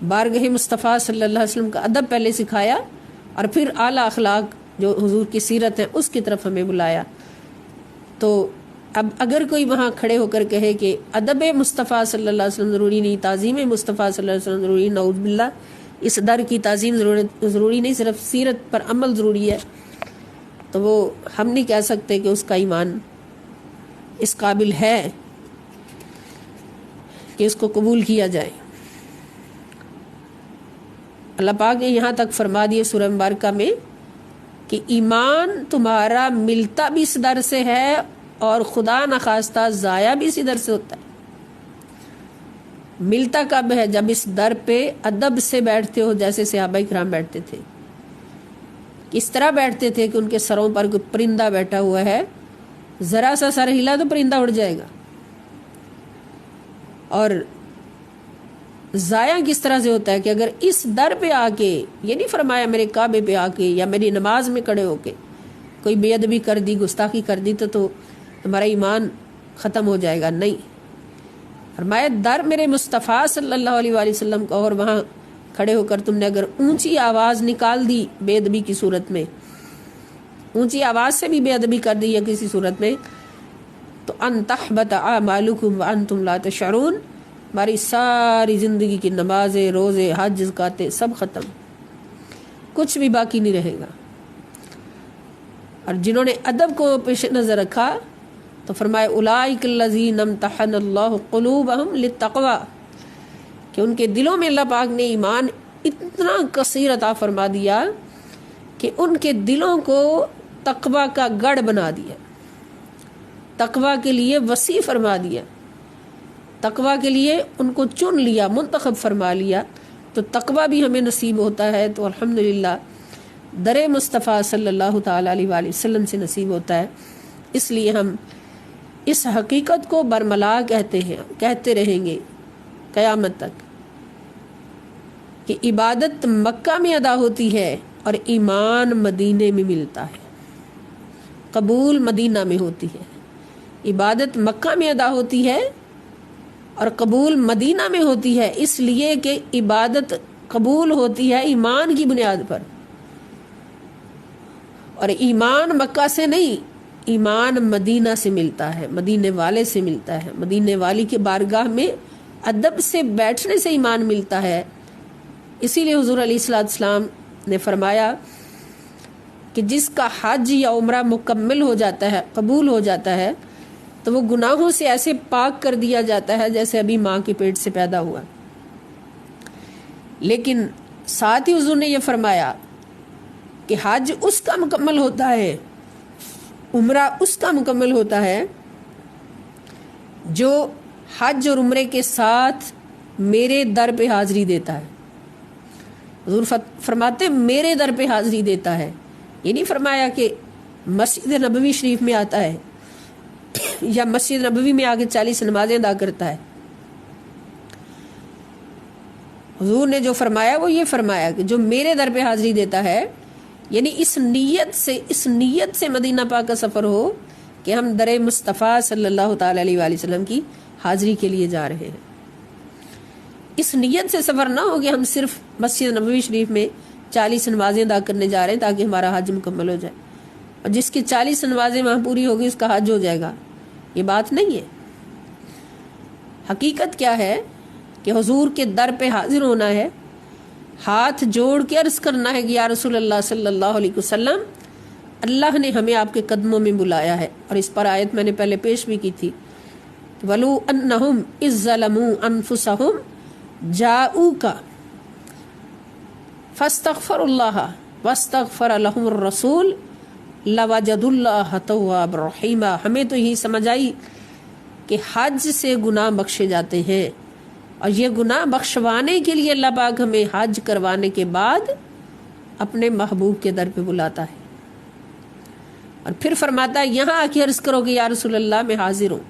بارگاہ مصطفیٰ صلی اللہ علیہ وسلم کا ادب پہلے سکھایا اور پھر اعلیٰ اخلاق جو حضور کی سیرت ہے اس کی طرف ہمیں بلایا۔ تو اب اگر کوئی وہاں کھڑے ہو کر کہے کہ ادب مصطفیٰ صلی اللہ علیہ وسلم ضروری نہیں، تعظیم مصطفیٰ صلی اللہ علیہ وسلم ضروری، نعوذ باللہ، اس در کی تعظیم ضروری نہیں، صرف سیرت پر عمل ضروری ہے، تو وہ ہم نہیں کہہ سکتے کہ اس کا ایمان اس قابل ہے کہ اس کو قبول کیا جائے۔ اللہ پاک نے یہاں تک فرما دیے سورہ مبارکہ میں کہ ایمان تمہارا ملتا بھی اس در سے ہے اور خدا نخواستہ ضائع بھی اسی در سے ہوتا ہے۔ ملتا کب ہے؟ جب اس در پہ ادب سے بیٹھتے ہو، جیسے صحابہ کرام بیٹھتے تھے۔ اس طرح بیٹھتے تھے کہ ان کے سروں پر کوئی پرندہ بیٹھا ہوا ہے، ذرا سا سر ہلا تو پرندہ اڑ جائے گا۔ اور ضائع کس طرح سے ہوتا ہے کہ اگر اس در پہ آ کے، یہ نہیں فرمایا میرے کعبے پہ آ کے یا میری نماز میں کھڑے ہو کے کوئی بے ادبی کر دی، گستاخی کر دی تو تمہارا ایمان ختم ہو جائے گا، نہیں۔ فرمایا در میرے مصطفیٰ صلی اللہ علیہ وآلہ وسلم کا، اور وہاں کھڑے ہو کر تم نے اگر اونچی آواز نکال دی بے ادبی کی صورت میں، اونچی آواز سے بھی بے ادبی کر دی یا کسی صورت میں، تو ان تحبط اعمالکم وانتم لا تشعرون، ہماری ساری زندگی کی نمازیں، روزے، حج، زکاتیں سب ختم، کچھ بھی باقی نہیں رہے گا۔ اور جنہوں نے ادب کو پیش نظر رکھا تو فرمائے اولئک الذین امتحن اللہ قلوبہم للتقوی، کہ ان کے دلوں میں اللہ پاک نے ایمان اتنا کثیر عطا فرما دیا کہ ان کے دلوں کو تقوی کا گڑھ بنا دیا، تقوی کے لیے وسیع فرما دیا، تقوی کے لیے ان کو چن لیا، منتخب فرما لیا۔ تو تقوی بھی ہمیں نصیب ہوتا ہے تو الحمدللہ در مصطفیٰ صلی اللہ تعالی علیہ وآلہ وسلم سے نصیب ہوتا ہے۔ اس لیے ہم اس حقیقت کو برملا کہتے ہیں، کہتے رہیں گے قیامت تک، کہ عبادت مکہ میں ادا ہوتی ہے اور ایمان مدینے میں ملتا ہے، قبول مدینہ میں ہوتی ہے۔ عبادت مکہ میں ادا ہوتی ہے اور قبول مدینہ میں ہوتی ہے، اس لیے کہ عبادت قبول ہوتی ہے ایمان کی بنیاد پر، اور ایمان مکہ سے نہیں، ایمان مدینہ سے ملتا ہے، مدینے والے سے ملتا ہے، مدینے والی کی بارگاہ میں ادب سے بیٹھنے سے ایمان ملتا ہے۔ اسی لیے حضور علیہ الصلوۃ والسلام نے فرمایا کہ جس کا حج یا عمرہ مکمل ہو جاتا ہے، قبول ہو جاتا ہے، تو وہ گناہوں سے ایسے پاک کر دیا جاتا ہے جیسے ابھی ماں کے پیٹ سے پیدا ہوا۔ لیکن ساتھ ہی حضور نے یہ فرمایا کہ حج اس کا مکمل ہوتا ہے، عمرہ اس کا مکمل ہوتا ہے جو حج اور عمرے کے ساتھ میرے در پہ حاضری دیتا ہے۔ حضور فرماتے میرے در پہ حاضری دیتا ہے، یہ نہیں فرمایا کہ مسجد نبوی شریف میں آتا ہے یا مسجد نبوی میں آ کے 40 نمازیں ادا کرتا ہے۔ حضور نے جو فرمایا وہ یہ فرمایا کہ جو میرے در پہ حاضری دیتا ہے، یعنی اس نیت سے مدینہ پاک کا سفر ہو کہ ہم در مصطفیٰ صلی اللہ تعالی علیہ وآلہ وسلم کی حاضری کے لیے جا رہے ہیں۔ اس نیت سے سفر نہ ہو کہ ہم صرف مسجد نبوی شریف میں 40 نمازیں ادا کرنے جا رہے ہیں تاکہ ہمارا حج مکمل ہو جائے، اور جس کی 40 نمازیں وہاں پوری ہوگی اس کا حج ہو جائے گا، یہ بات نہیں ہے۔ حقیقت کیا ہے کہ حضور کے در پہ حاضر ہونا ہے، ہاتھ جوڑ کے عرض کرنا ہے کہ یا رسول اللہ صلی اللہ علیہ وسلم، اللہ نے ہمیں آپ کے قدموں میں بلایا ہے۔ اور اس پر آیت میں نے پہلے پیش بھی کی تھی، وَلُو أَنَّهُمْ إِذ ظَّلَمُوا أَنفُسَهُمْ جَاءُوكَ فَاسْتَغْفَرُوا اللَّهَ وَاسْتَغْفَرَ لَهُمُ الرَّسُولُ لَوَجَدُوا اللَّهَ تَوَّابًا رَحِيمًا۔ ہمیں تو یہی سمجھ آئی کہ حج سے گناہ بخشے جاتے ہیں، اور یہ گناہ بخشوانے کے لیے اللہ پاک ہمیں حج کروانے کے بعد اپنے محبوب کے در پہ بلاتا ہے، اور پھر فرماتا ہے یہاں آ کے عرض کرو کہ یا رسول اللہ میں حاضر ہوں۔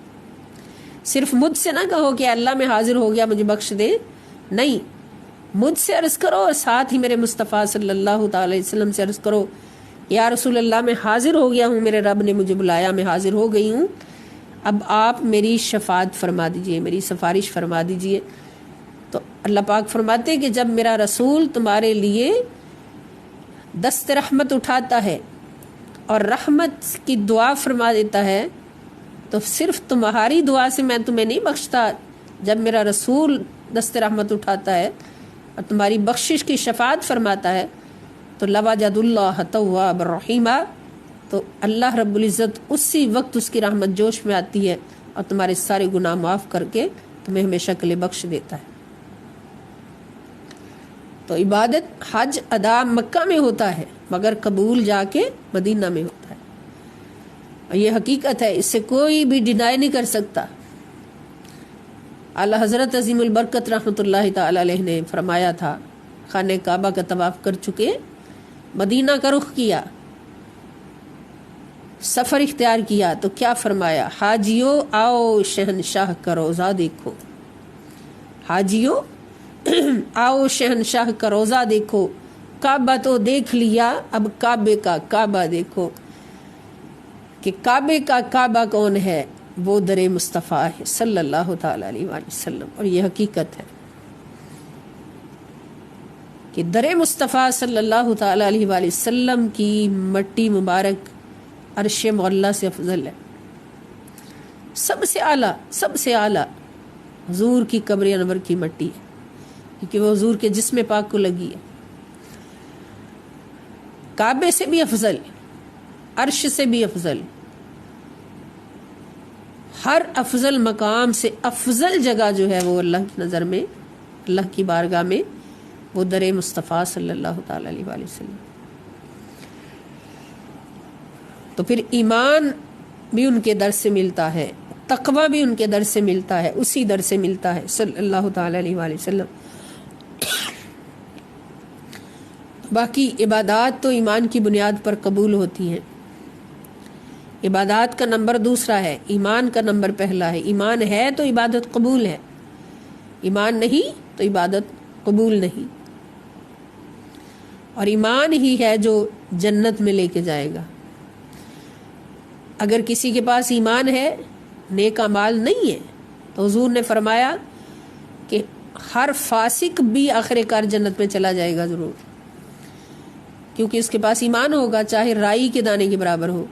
صرف مجھ سے نہ کہو کہ اللہ میں حاضر ہو گیا مجھے بخش دے، نہیں، مجھ سے عرض کرو اور ساتھ ہی میرے مصطفیٰ صلی اللہ تعالی علیہ وسلم سے عرض کرو یا رسول اللہ میں حاضر ہو گیا ہوں، میرے رب نے مجھے بلایا، میں حاضر ہو گئی ہوں، اب آپ میری شفاعت فرما دیجئے، میری سفارش فرما دیجئے۔ تو اللہ پاک فرماتے ہیں کہ جب میرا رسول تمہارے لیے دست رحمت اٹھاتا ہے اور رحمت کی دعا فرما دیتا ہے، تو صرف تمہاری دعا سے میں تمہیں نہیں بخشتا، جب میرا رسول دست رحمت اٹھاتا ہے اور تمہاری بخشش کی شفاعت فرماتا ہے تو لَوَجَدُ اللَّهَ تَوَّابًا رَحِيمًا، تو اللہ رب العزت اسی وقت اس کی رحمت جوش میں آتی ہے اور تمہارے سارے گناہ معاف کر کے تمہیں ہمیشہ کے لیے بخش دیتا ہے۔ تو عبادت حج ادا مکہ میں ہوتا ہے مگر قبول جا کے مدینہ میں ہوتا ہے، اور یہ حقیقت ہے، اس سے کوئی بھی ڈینائی نہیں کر سکتا۔ اعلیٰ حضرت عظیم البرکت رحمۃ اللہ تعالی علیہ نے فرمایا تھا، خانہ کعبہ کا طواف کر چکے مدینہ کا رخ کیا، سفر اختیار کیا، تو کیا فرمایا، حاجیو آؤ شہنشاہ کا روضہ دیکھو، حاجیو آؤ شہنشاہ کا روضہ دیکھو، کعبہ تو دیکھ لیا اب کعبے کا کعبہ دیکھو، کہ کعبے کا کعبہ کون ہے، وہ در مصطفیٰ ہے صلی اللہ تعالی علیہ وآلہ وسلم۔ اور یہ حقیقت ہے کہ در مصطفیٰ صلی اللہ تعالی علیہ وآلہ وسلم کی مٹی مبارک عرش معلیٰ سے افضل ہے، سب سے اعلیٰ حضور کی قبر انور کی مٹی ہے، کیونکہ وہ حضور کے جسم پاک کو لگی ہے۔ کعبے سے بھی افضل، عرش سے بھی افضل، ہر افضل مقام سے افضل جگہ جو ہے وہ اللہ کی نظر میں، اللہ کی بارگاہ میں، وہ در مصطفیٰ صلی اللہ تعالی علیہ وآلہ وسلم۔ تو پھر ایمان بھی ان کے در سے ملتا ہے، تقوی بھی ان کے در سے ملتا ہے، اسی در سے ملتا ہے صلی اللہ تعالی علیہ وآلہ وسلم۔ باقی عبادات تو ایمان کی بنیاد پر قبول ہوتی ہیں۔ عبادات کا نمبر دوسرا ہے، ایمان کا نمبر پہلا ہے۔ ایمان ہے تو عبادت قبول ہے، ایمان نہیں تو عبادت قبول نہیں، اور ایمان ہی ہے جو جنت میں لے کے جائے گا۔ اگر کسی کے پاس ایمان ہے، نیک اعمال نہیں ہے، تو حضور نے فرمایا کہ ہر فاسق بھی آخر کار جنت میں چلا جائے گا ضرور، کیونکہ اس کے پاس ایمان ہوگا چاہے رائی کے دانے کے برابر ہو،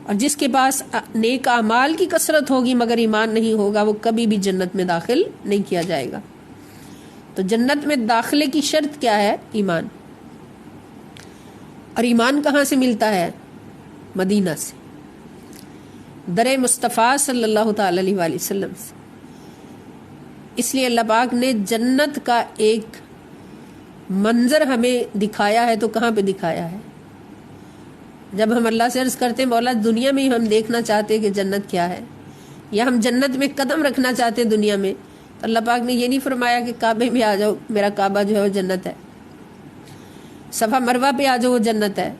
اور جس کے پاس نیک اعمال کی کثرت ہوگی مگر ایمان نہیں ہوگا وہ کبھی بھی جنت میں داخل نہیں کیا جائے گا۔ تو جنت میں داخلے کی شرط کیا ہے؟ ایمان۔ اور ایمان کہاں سے ملتا ہے؟ مدینہ سے، در مصطفیٰ صلی اللہ تعالی علیہ وآلہ وسلم سے۔ اس لیے اللہ پاک نے جنت کا ایک منظر ہمیں دکھایا ہے، تو کہاں پہ دکھایا ہے؟ جب ہم اللہ سے عرض کرتے ہیں مولا دنیا میں ہی ہم دیکھنا چاہتے کہ جنت کیا ہے، یا ہم جنت میں قدم رکھنا چاہتے دنیا میں، تو اللہ پاک نے یہ نہیں فرمایا کہ کعبے میں آ جاؤ، میرا کعبہ جو ہے وہ جنت ہے، صفا مروہ پہ آ جاؤ وہ جنت ہے،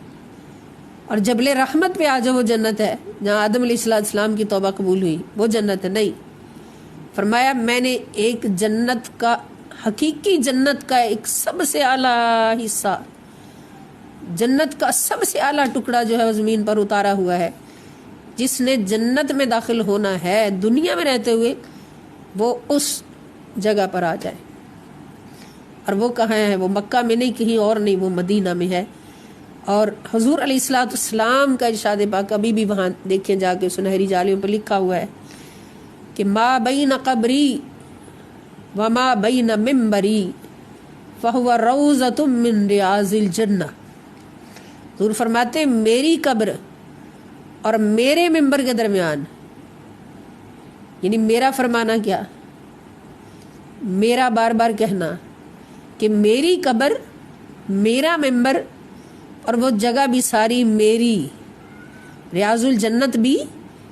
اور جبل رحمت پہ آ جاؤ وہ جنت ہے جہاں آدم علیہ السلام کی توبہ قبول ہوئی، وہ جنت ہے۔ نہیں، فرمایا میں نے ایک جنت کا، حقیقی جنت کا ایک سب سے اعلیٰ حصہ، جنت کا سب سے اعلیٰ ٹکڑا جو ہے وہ زمین پر اتارا ہوا ہے۔ جس نے جنت میں داخل ہونا ہے دنیا میں رہتے ہوئے وہ اس جگہ پر آ جائے، اور وہ کہاں ہے؟ وہ مکہ میں نہیں، کہیں اور نہیں، وہ مدینہ میں ہے۔ اور حضور علیہ السلام کا ارشاد پاک ابھی بھی وہاں دیکھیں جا کے سنہری جالیوں پر لکھا ہوا ہے کہ ما بین قبری وما بین ممبری فہو روضۃ من ریاض الجنہ۔ حضور فرماتے ہیں میری قبر اور میرے ممبر کے درمیان، یعنی میرا فرمانا کیا؟ میرا بار بار کہنا کہ میری قبر، میرا ممبر، اور وہ جگہ بھی ساری میری، ریاض الجنت بھی،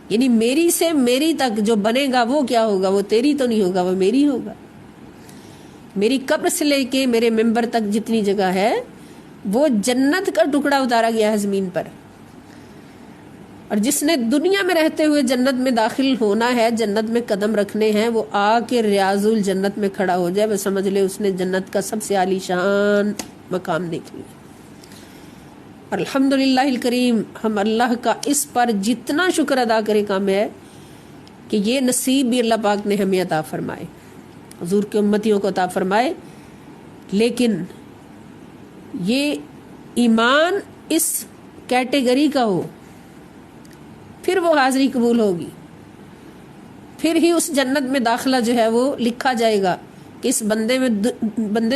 یعنی میری سے میری تک جو بنے گا وہ کیا ہوگا؟ وہ تیری تو نہیں ہوگا، وہ میری ہوگا۔ میری قبر سے لے کے میرے ممبر تک جتنی جگہ ہے وہ جنت کا ٹکڑا اتارا گیا ہے زمین پر۔ اور جس نے دنیا میں رہتے ہوئے جنت میں داخل ہونا ہے، جنت میں قدم رکھنے ہیں، وہ آ کے ریاض الجنت میں کھڑا ہو جائے، وہ سمجھ لے اس نے جنت کا سب سے عالی شان مقام دیکھ لیا۔ اور الحمدللہ الکریم، ہم اللہ کا اس پر جتنا شکر ادا کرے کام ہے کہ یہ نصیب بھی اللہ پاک نے ہمیں عطا فرمائے، حضور کے امتیوں کو عطا فرمائے۔ لیکن یہ ایمان اس کیٹیگری کا ہو، پھر وہ حاضری قبول ہوگی، پھر ہی اس جنت میں داخلہ جو ہے وہ لکھا جائے گا کہ اس بندے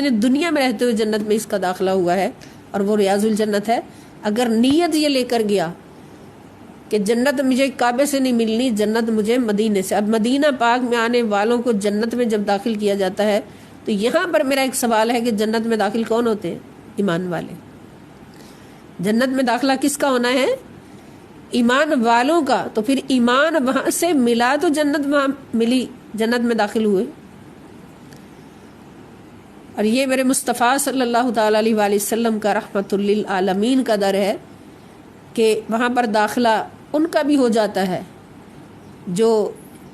نے دنیا میں رہتے ہوئے جنت میں اس کا داخلہ ہوا ہے، اور وہ ریاض الجنت ہے۔ اگر نیت یہ لے کر گیا کہ جنت مجھے کعبے سے نہیں ملنی، جنت مجھے مدینے سے، اب مدینہ پاک میں آنے والوں کو جنت میں جب داخل کیا جاتا ہے تو یہاں پر میرا ایک سوال ہے کہ جنت میں داخل کون ہوتے ہیں؟ ایمان والے۔ جنت میں داخلہ کس کا ہونا ہے؟ ایمان والوں کا۔ تو پھر ایمان وہاں سے ملا تو جنت وہاں ملی، جنت میں داخل ہوئے۔ اور یہ میرے مصطفیٰ صلی اللہ تعالی علیہ وآلہ وسلم کا رحمت للعالمین کا در ہے کہ وہاں پر داخلہ ان کا بھی ہو جاتا ہے جو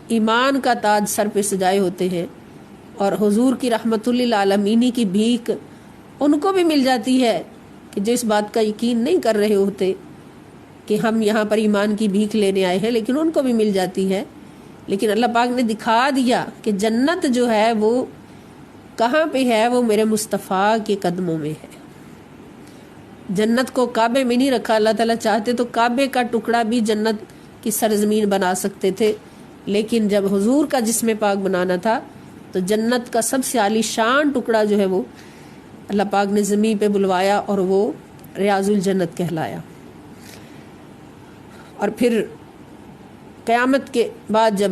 ایمان کا تاج سر پہ سجائے ہوتے ہیں، اور حضور کی رحمت للعالمینی کی بھیک ان کو بھی مل جاتی ہے کہ جو اس بات کا یقین نہیں کر رہے ہوتے کہ ہم یہاں پر ایمان کی بھیک لینے آئے ہیں، لیکن ان کو بھی مل جاتی ہے۔ لیکن اللہ پاک نے دکھا دیا کہ جنت جو ہے وہ کہاں پہ ہے؟ وہ میرے مصطفیٰ کے قدموں میں ہے۔ جنت کو کعبے میں نہیں رکھا، اللہ تعالیٰ چاہتے تو کعبے کا ٹکڑا بھی جنت کی سرزمین بنا سکتے تھے، لیکن جب حضور کا جسم پاک بنانا تھا تو جنت کا سب سے عالی شان ٹکڑا جو ہے وہ اللہ پاک نے زمین پہ بلوایا، اور وہ ریاض الجنت کہلایا۔ اور پھر قیامت کے بعد جب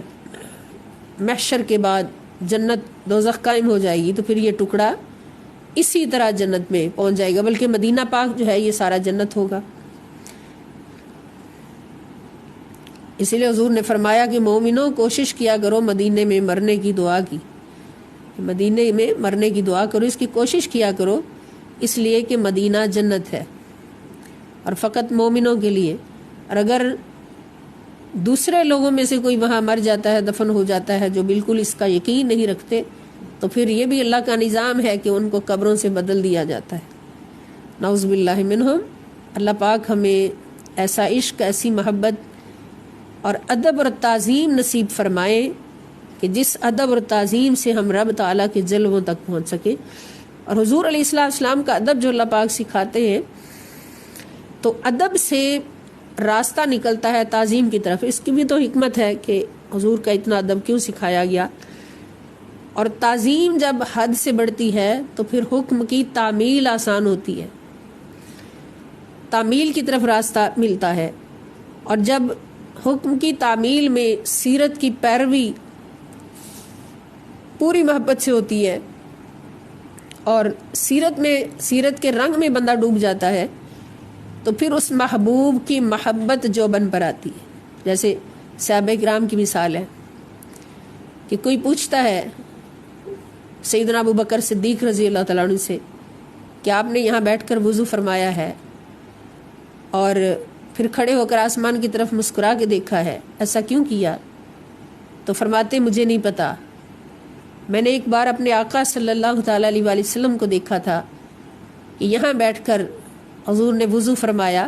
محشر کے بعد جنت دوزخ قائم ہو جائے گی تو پھر یہ ٹکڑا اسی طرح جنت میں پہنچ جائے گا، بلکہ مدینہ پاک جو ہے یہ سارا جنت ہوگا۔ اسی لیے حضور نے فرمایا کہ مومنوں کوشش کیا کرو مدینے میں مرنے کی دعا کی، مدینے میں مرنے کی دعا کرو، اس کی کوشش کیا کرو، اس لیے کہ مدینہ جنت ہے اور فقط مومنوں کے لیے۔ اور اگر دوسرے لوگوں میں سے کوئی وہاں مر جاتا ہے، دفن ہو جاتا ہے، جو بالکل اس کا یقین نہیں رکھتے، تو پھر یہ بھی اللہ کا نظام ہے کہ ان کو قبروں سے بدل دیا جاتا ہے، نعوذ باللہ منہم۔ اللہ پاک ہمیں ایسا عشق، ایسی محبت اور ادب اور تعظیم نصیب فرمائے کہ جس ادب اور تعظیم سے ہم رب تعالیٰ کے جلووں تک پہنچ سکیں۔ اور حضور علیہ السلام کا ادب جو اللہ پاک سکھاتے ہیں تو ادب سے راستہ نکلتا ہے تعظیم کی طرف. اس کی بھی تو حکمت ہے کہ حضور کا اتنا ادب کیوں سکھایا گیا. اور تعظیم جب حد سے بڑھتی ہے تو پھر حکم کی تعمیل آسان ہوتی ہے, تعمیل کی طرف راستہ ملتا ہے. اور جب حکم کی تعمیل میں سیرت کی پیروی پوری محبت سے ہوتی ہے اور سیرت کے رنگ میں بندہ ڈوب جاتا ہے تو پھر اس محبوب کی محبت جو بن پر آتی ہے. جیسے صحابہ کرام کی مثال ہے کہ کوئی پوچھتا ہے سیدنا ابو بکر صدیق رضی اللہ تعالیٰ عنہ سے کہ آپ نے یہاں بیٹھ کر وضو فرمایا ہے اور پھر کھڑے ہو کر آسمان کی طرف مسکرا کے دیکھا ہے, ایسا کیوں کیا؟ تو فرماتے مجھے نہیں پتا, میں نے ایک بار اپنے آقا صلی اللہ تعالیٰ علیہ وآلہ وسلم کو دیکھا تھا کہ یہاں بیٹھ کر حضور نے وضو فرمایا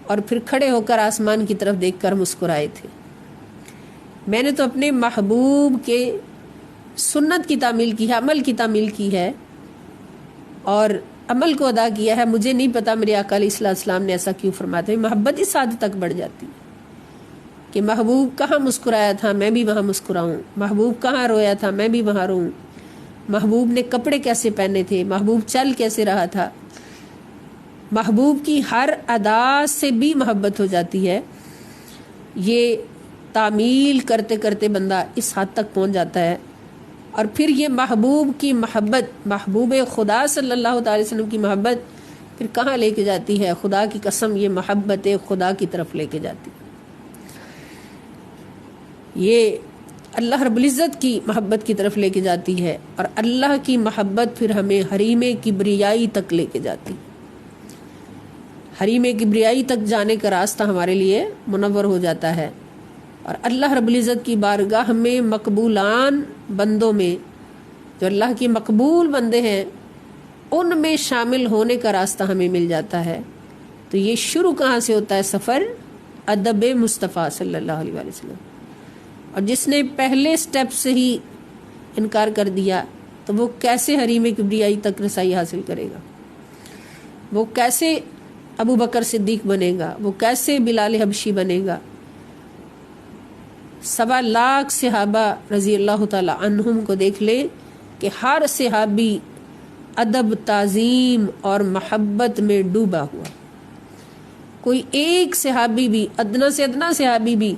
اور پھر کھڑے ہو کر آسمان کی طرف دیکھ کر مسکرائے تھے. میں نے تو اپنے محبوب کے سنت کی تعمیل کی ہے, عمل کی تعمیل کی ہے اور عمل کو ادا کیا ہے. مجھے نہیں پتا میرے آقا علیہ السلام نے ایسا کیوں فرمایا تھا. محبت اس حد تک بڑھ جاتی ہے کہ محبوب کہاں مسکرایا تھا میں بھی وہاں مسکراؤں, محبوب کہاں رویا تھا میں بھی وہاں روؤں, محبوب نے کپڑے کیسے پہنے تھے, محبوب چل کیسے رہا تھا, محبوب کی ہر ادا سے بھی محبت ہو جاتی ہے. یہ تعمیل کرتے کرتے بندہ اس حد تک پہنچ جاتا ہے اور پھر یہ محبوب کی محبت, محبوب خدا صلی اللہ تعالی وسلم کی محبت پھر کہاں لے کے جاتی ہے؟ خدا کی قسم یہ محبت خدا کی طرف لے کے جاتی ہے. یہ اللہ رب العزت کی محبت کی طرف لے کے جاتی ہے اور اللہ کی محبت پھر ہمیں حریم کبریائی تک لے کے جاتی ہے. حریم کبریائی تک جانے کا راستہ ہمارے لیے منور ہو جاتا ہے اور اللہ رب العزت کی بارگاہ میں مقبولان بندوں میں جو اللہ کے مقبول بندے ہیں ان میں شامل ہونے کا راستہ ہمیں مل جاتا ہے. تو یہ شروع کہاں سے ہوتا ہے؟ سفر ادب مصطفیٰ صلی اللہ علیہ وسلم. اور جس نے پہلے سٹیپ سے ہی انکار کر دیا تو وہ کیسے حریم کبریائی تک رسائی حاصل کرے گا؟ وہ کیسے ابو بکر صدیق بنے گا؟ وہ کیسے بلال حبشی بنے گا؟ 1.25 لاکھ صحابہ رضی اللہ تعالی عنہم کو دیکھ لے کہ ہر صحابی ادب تعظیم اور محبت میں ڈوبا ہوا. کوئی ایک صحابی بھی, ادنا سے ادنا صحابی بھی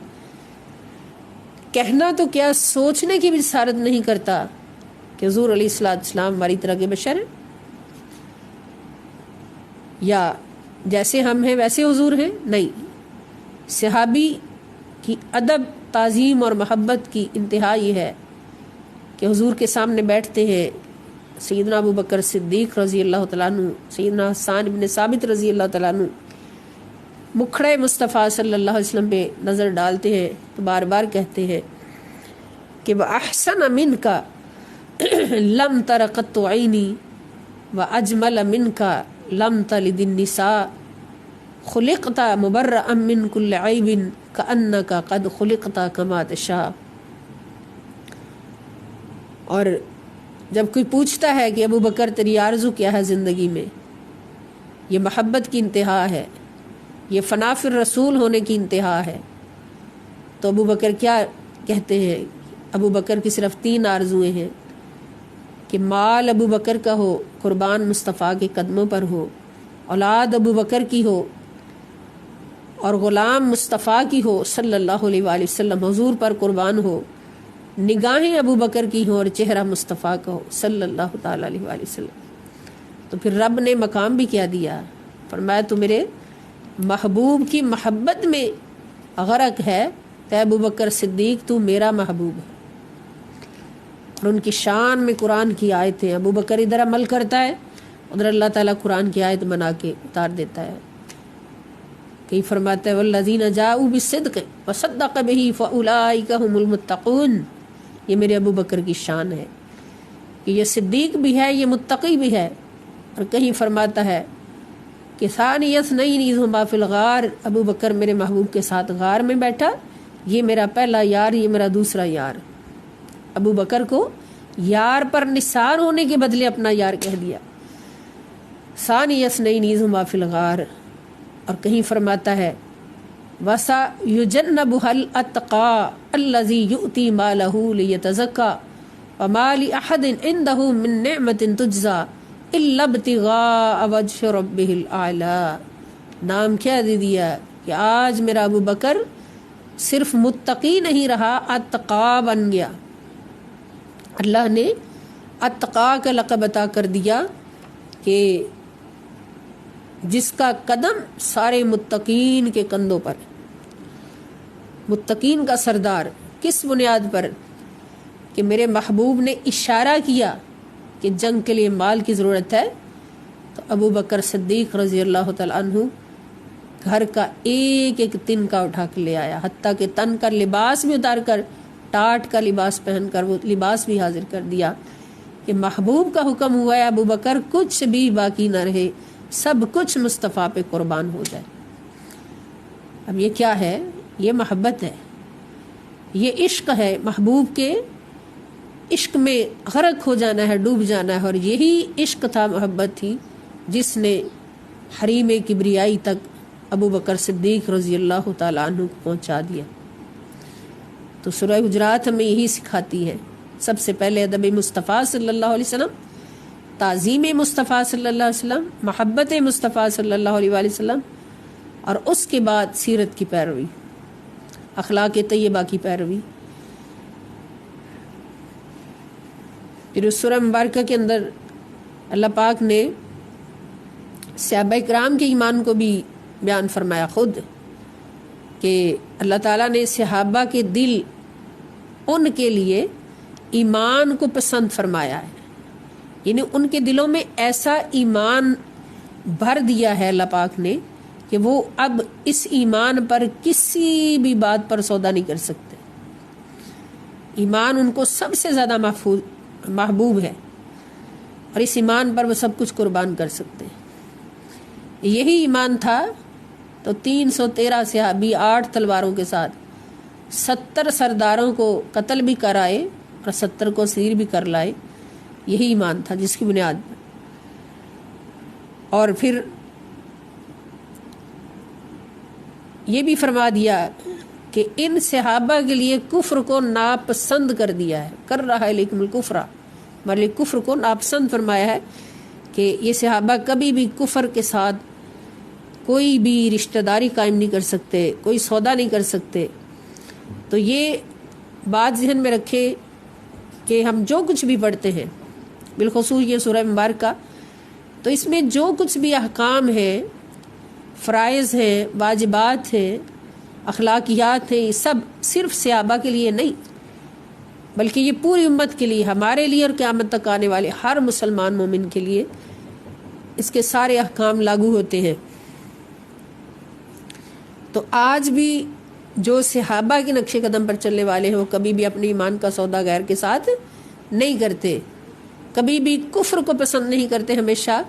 کہنا تو کیا سوچنے کی بھی جسارت نہیں کرتا کہ حضور علیہ السلام ہماری طرح کے بشر ہیں یا جیسے ہم ہیں ویسے حضور ہیں. نہیں, صحابی کی ادب تعظیم اور محبت کی انتہا یہ ہے کہ حضور کے سامنے بیٹھتے ہیں سیدنا ابو بکر صدیق رضی اللہ تعالیٰ عنہ, سیدنا حسان ابن ثابت رضی اللہ تعالیٰ عنہ مکھڑے مصطفیٰ صلی اللہ علیہ وسلم پہ نظر ڈالتے ہیں تو بار بار کہتے ہیں کہ وَأَحْسَنَ مِنْكَ لَمْ تَرَ قَطُّ عَيْنِي وَأَجْمَلَ مِنْكَ لَمْ تَلِدِ النِّسَاء خُلِقْتَ مُبَرَّأً مِّن كُلِّ عَيْبٍ كَأَنَّكَ قَدْ خُلِقْتَ كَمَا تَشَاءُ. اور جب کوئی پوچھتا ہے کہ ابو بکر تیری آرزو کیا ہے زندگی میں, یہ محبت کی انتہا ہے, یہ فنا فی الرسول ہونے کی انتہا ہے, تو ابو بکر کیا کہتے ہیں؟ ابو بکر کی صرف 3 آرزویں ہیں کہ مال ابو بکر کا ہو, قربان مصطفیٰ کے قدموں پر ہو, اولاد ابو بکر کی ہو اور غلام مصطفیٰ کی ہو صلی اللہ علیہ وآلہ وسلم, حضور پر قربان ہو, نگاہیں ابو بکر کی ہوں اور چہرہ مصطفیٰ کا ہو صلی اللہ تعالیٰ علیہ وآلہ وسلم. تو پھر رب نے مقام بھی کیا دیا, فرمایا تو میرے محبوب کی محبت میں غرق ہے, اے ابو بکر صدیق تو میرا محبوب ہے. اور ان کی شان میں قرآن کی آیتیں, ابو بکر ادھر عمل کرتا ہے ادھر اللہ تعالیٰ قرآن کی آیت بنا کے اتار دیتا ہے. کہیں فرماتا ہے والذین جاؤوا بالصدق وصدق بہ فاولئک هم المتقون. یہ میرے ابو بکر کی شان ہے کہ یہ صدیق بھی ہے, یہ متقی بھی ہے. اور کہیں فرماتا ہے کہ ثانی اثنین اذ ہما فی الغار, ابو بکر میرے محبوب کے ساتھ غار میں بیٹھا, یہ میرا پہلا یار, یہ میرا دوسرا یار. ابو بکر کو یار پر نثار ہونے کے بدلے اپنا یار کہہ دیا. ثانی اثنین اذ ہما فی الغار. اور کہیں فرماتا ہے وَسَيُجَنَّبُهَا الْأَتْقَى الَّذِي يُؤْتِي مَالَهُ لِيَتَزَكَّى وَمَا لِأَحَدٍ عِندَهُ مِن نِعْمَةٍ تُجْزَى إِلَّا ابْتِغَاءَ وَجْهِ رَبِّهِ الْأَعْلَى. نام کیا دے دیا کہ آج میرا ابو بکر صرف متقی نہیں رہا، اتقا بن گیا. اللہ نے اتقا کا لقب عطا کر دیا کہ جس کا قدم سارے متقین کے کندھوں پر. متقین کا سردار کس بنیاد پر؟ کہ میرے محبوب نے اشارہ کیا کہ جنگ کے لیے مال کی ضرورت ہے، تو ابو بکر صدیق رضی اللہ تعالیٰ عنہ گھر کا ایک ایک تن کا اٹھا کے لے آیا، حتیٰ کہ تن کا لباس بھی اتار کر ٹاٹ کا لباس پہن کر وہ لباس بھی حاضر کر دیا کہ محبوب کا حکم ہوا ہے ابو بکر کچھ بھی باقی نہ رہے، سب کچھ مصطفیٰ پہ قربان ہو جائے. اب یہ کیا ہے؟ یہ محبت ہے، یہ عشق ہے. محبوب کے عشق میں غرق ہو جانا ہے، ڈوب جانا ہے. اور یہی عشق تھا، محبت تھی جس نے حریم کبریائی تک ابو بکر صدیق رضی اللہ تعالیٰ عنہ کو پہنچا دیا. تو سورہ حجرات ہمیں یہی سکھاتی ہے. سب سے پہلے ادب مصطفیٰ صلی اللہ علیہ وسلم، تعظیم مصطفیٰ صلی اللہ علیہ وسلم، محبت مصطفیٰ صلی اللہ علیہ وسلم، اور اس کے بعد سیرت کی پیروی، اخلاق طیبہ کی پیروی. پھر اس سورہ مبارکہ کے اندر اللہ پاک نے صحابہ کرام کے ایمان کو بھی بیان فرمایا خود، کہ اللہ تعالیٰ نے صحابہ کے دل ان کے لیے ایمان کو پسند فرمایا ہے. یعنی ان کے دلوں میں ایسا ایمان بھر دیا ہے اللہ پاک نے کہ وہ اب اس ایمان پر کسی بھی بات پر سودا نہیں کر سکتے. ایمان ان کو سب سے زیادہ محبوب ہے، اور اس ایمان پر وہ سب کچھ قربان کر سکتے ہیں. یہی ایمان تھا تو 313 صحابی 8 تلواروں کے ساتھ 70 سرداروں کو قتل بھی کرائے اور 70 کو اسیر بھی کر لائے. یہی ایمان تھا جس کی بنیاد پر. اور پھر یہ بھی فرما دیا کہ ان صحابہ کے لیے کفر کو ناپسند کر دیا ہے، کر رہا ہے لیکن الکفر، ہمارے لیے کفر کو ناپسند فرمایا ہے کہ یہ صحابہ کبھی بھی کفر کے ساتھ کوئی بھی رشتہ داری قائم نہیں کر سکتے، کوئی سودا نہیں کر سکتے. تو یہ بات ذہن میں رکھے کہ ہم جو کچھ بھی پڑھتے ہیں، بالخصوص یہ سورہ مبارکہ، تو اس میں جو کچھ بھی احکام ہیں، فرائض ہیں، واجبات ہیں، اخلاقیات ہیں، یہ سب صرف صحابہ کے لیے نہیں بلکہ یہ پوری امت کے لیے، ہمارے لیے اور قیامت تک آنے والے ہر مسلمان مومن کے لیے اس کے سارے احکام لاگو ہوتے ہیں. تو آج بھی جو صحابہ کے نقش قدم پر چلنے والے ہیں وہ کبھی بھی اپنے ایمان کا سودا غیر کے ساتھ نہیں کرتے، کبھی بھی کفر کو پسند نہیں کرتے، ہمیشہ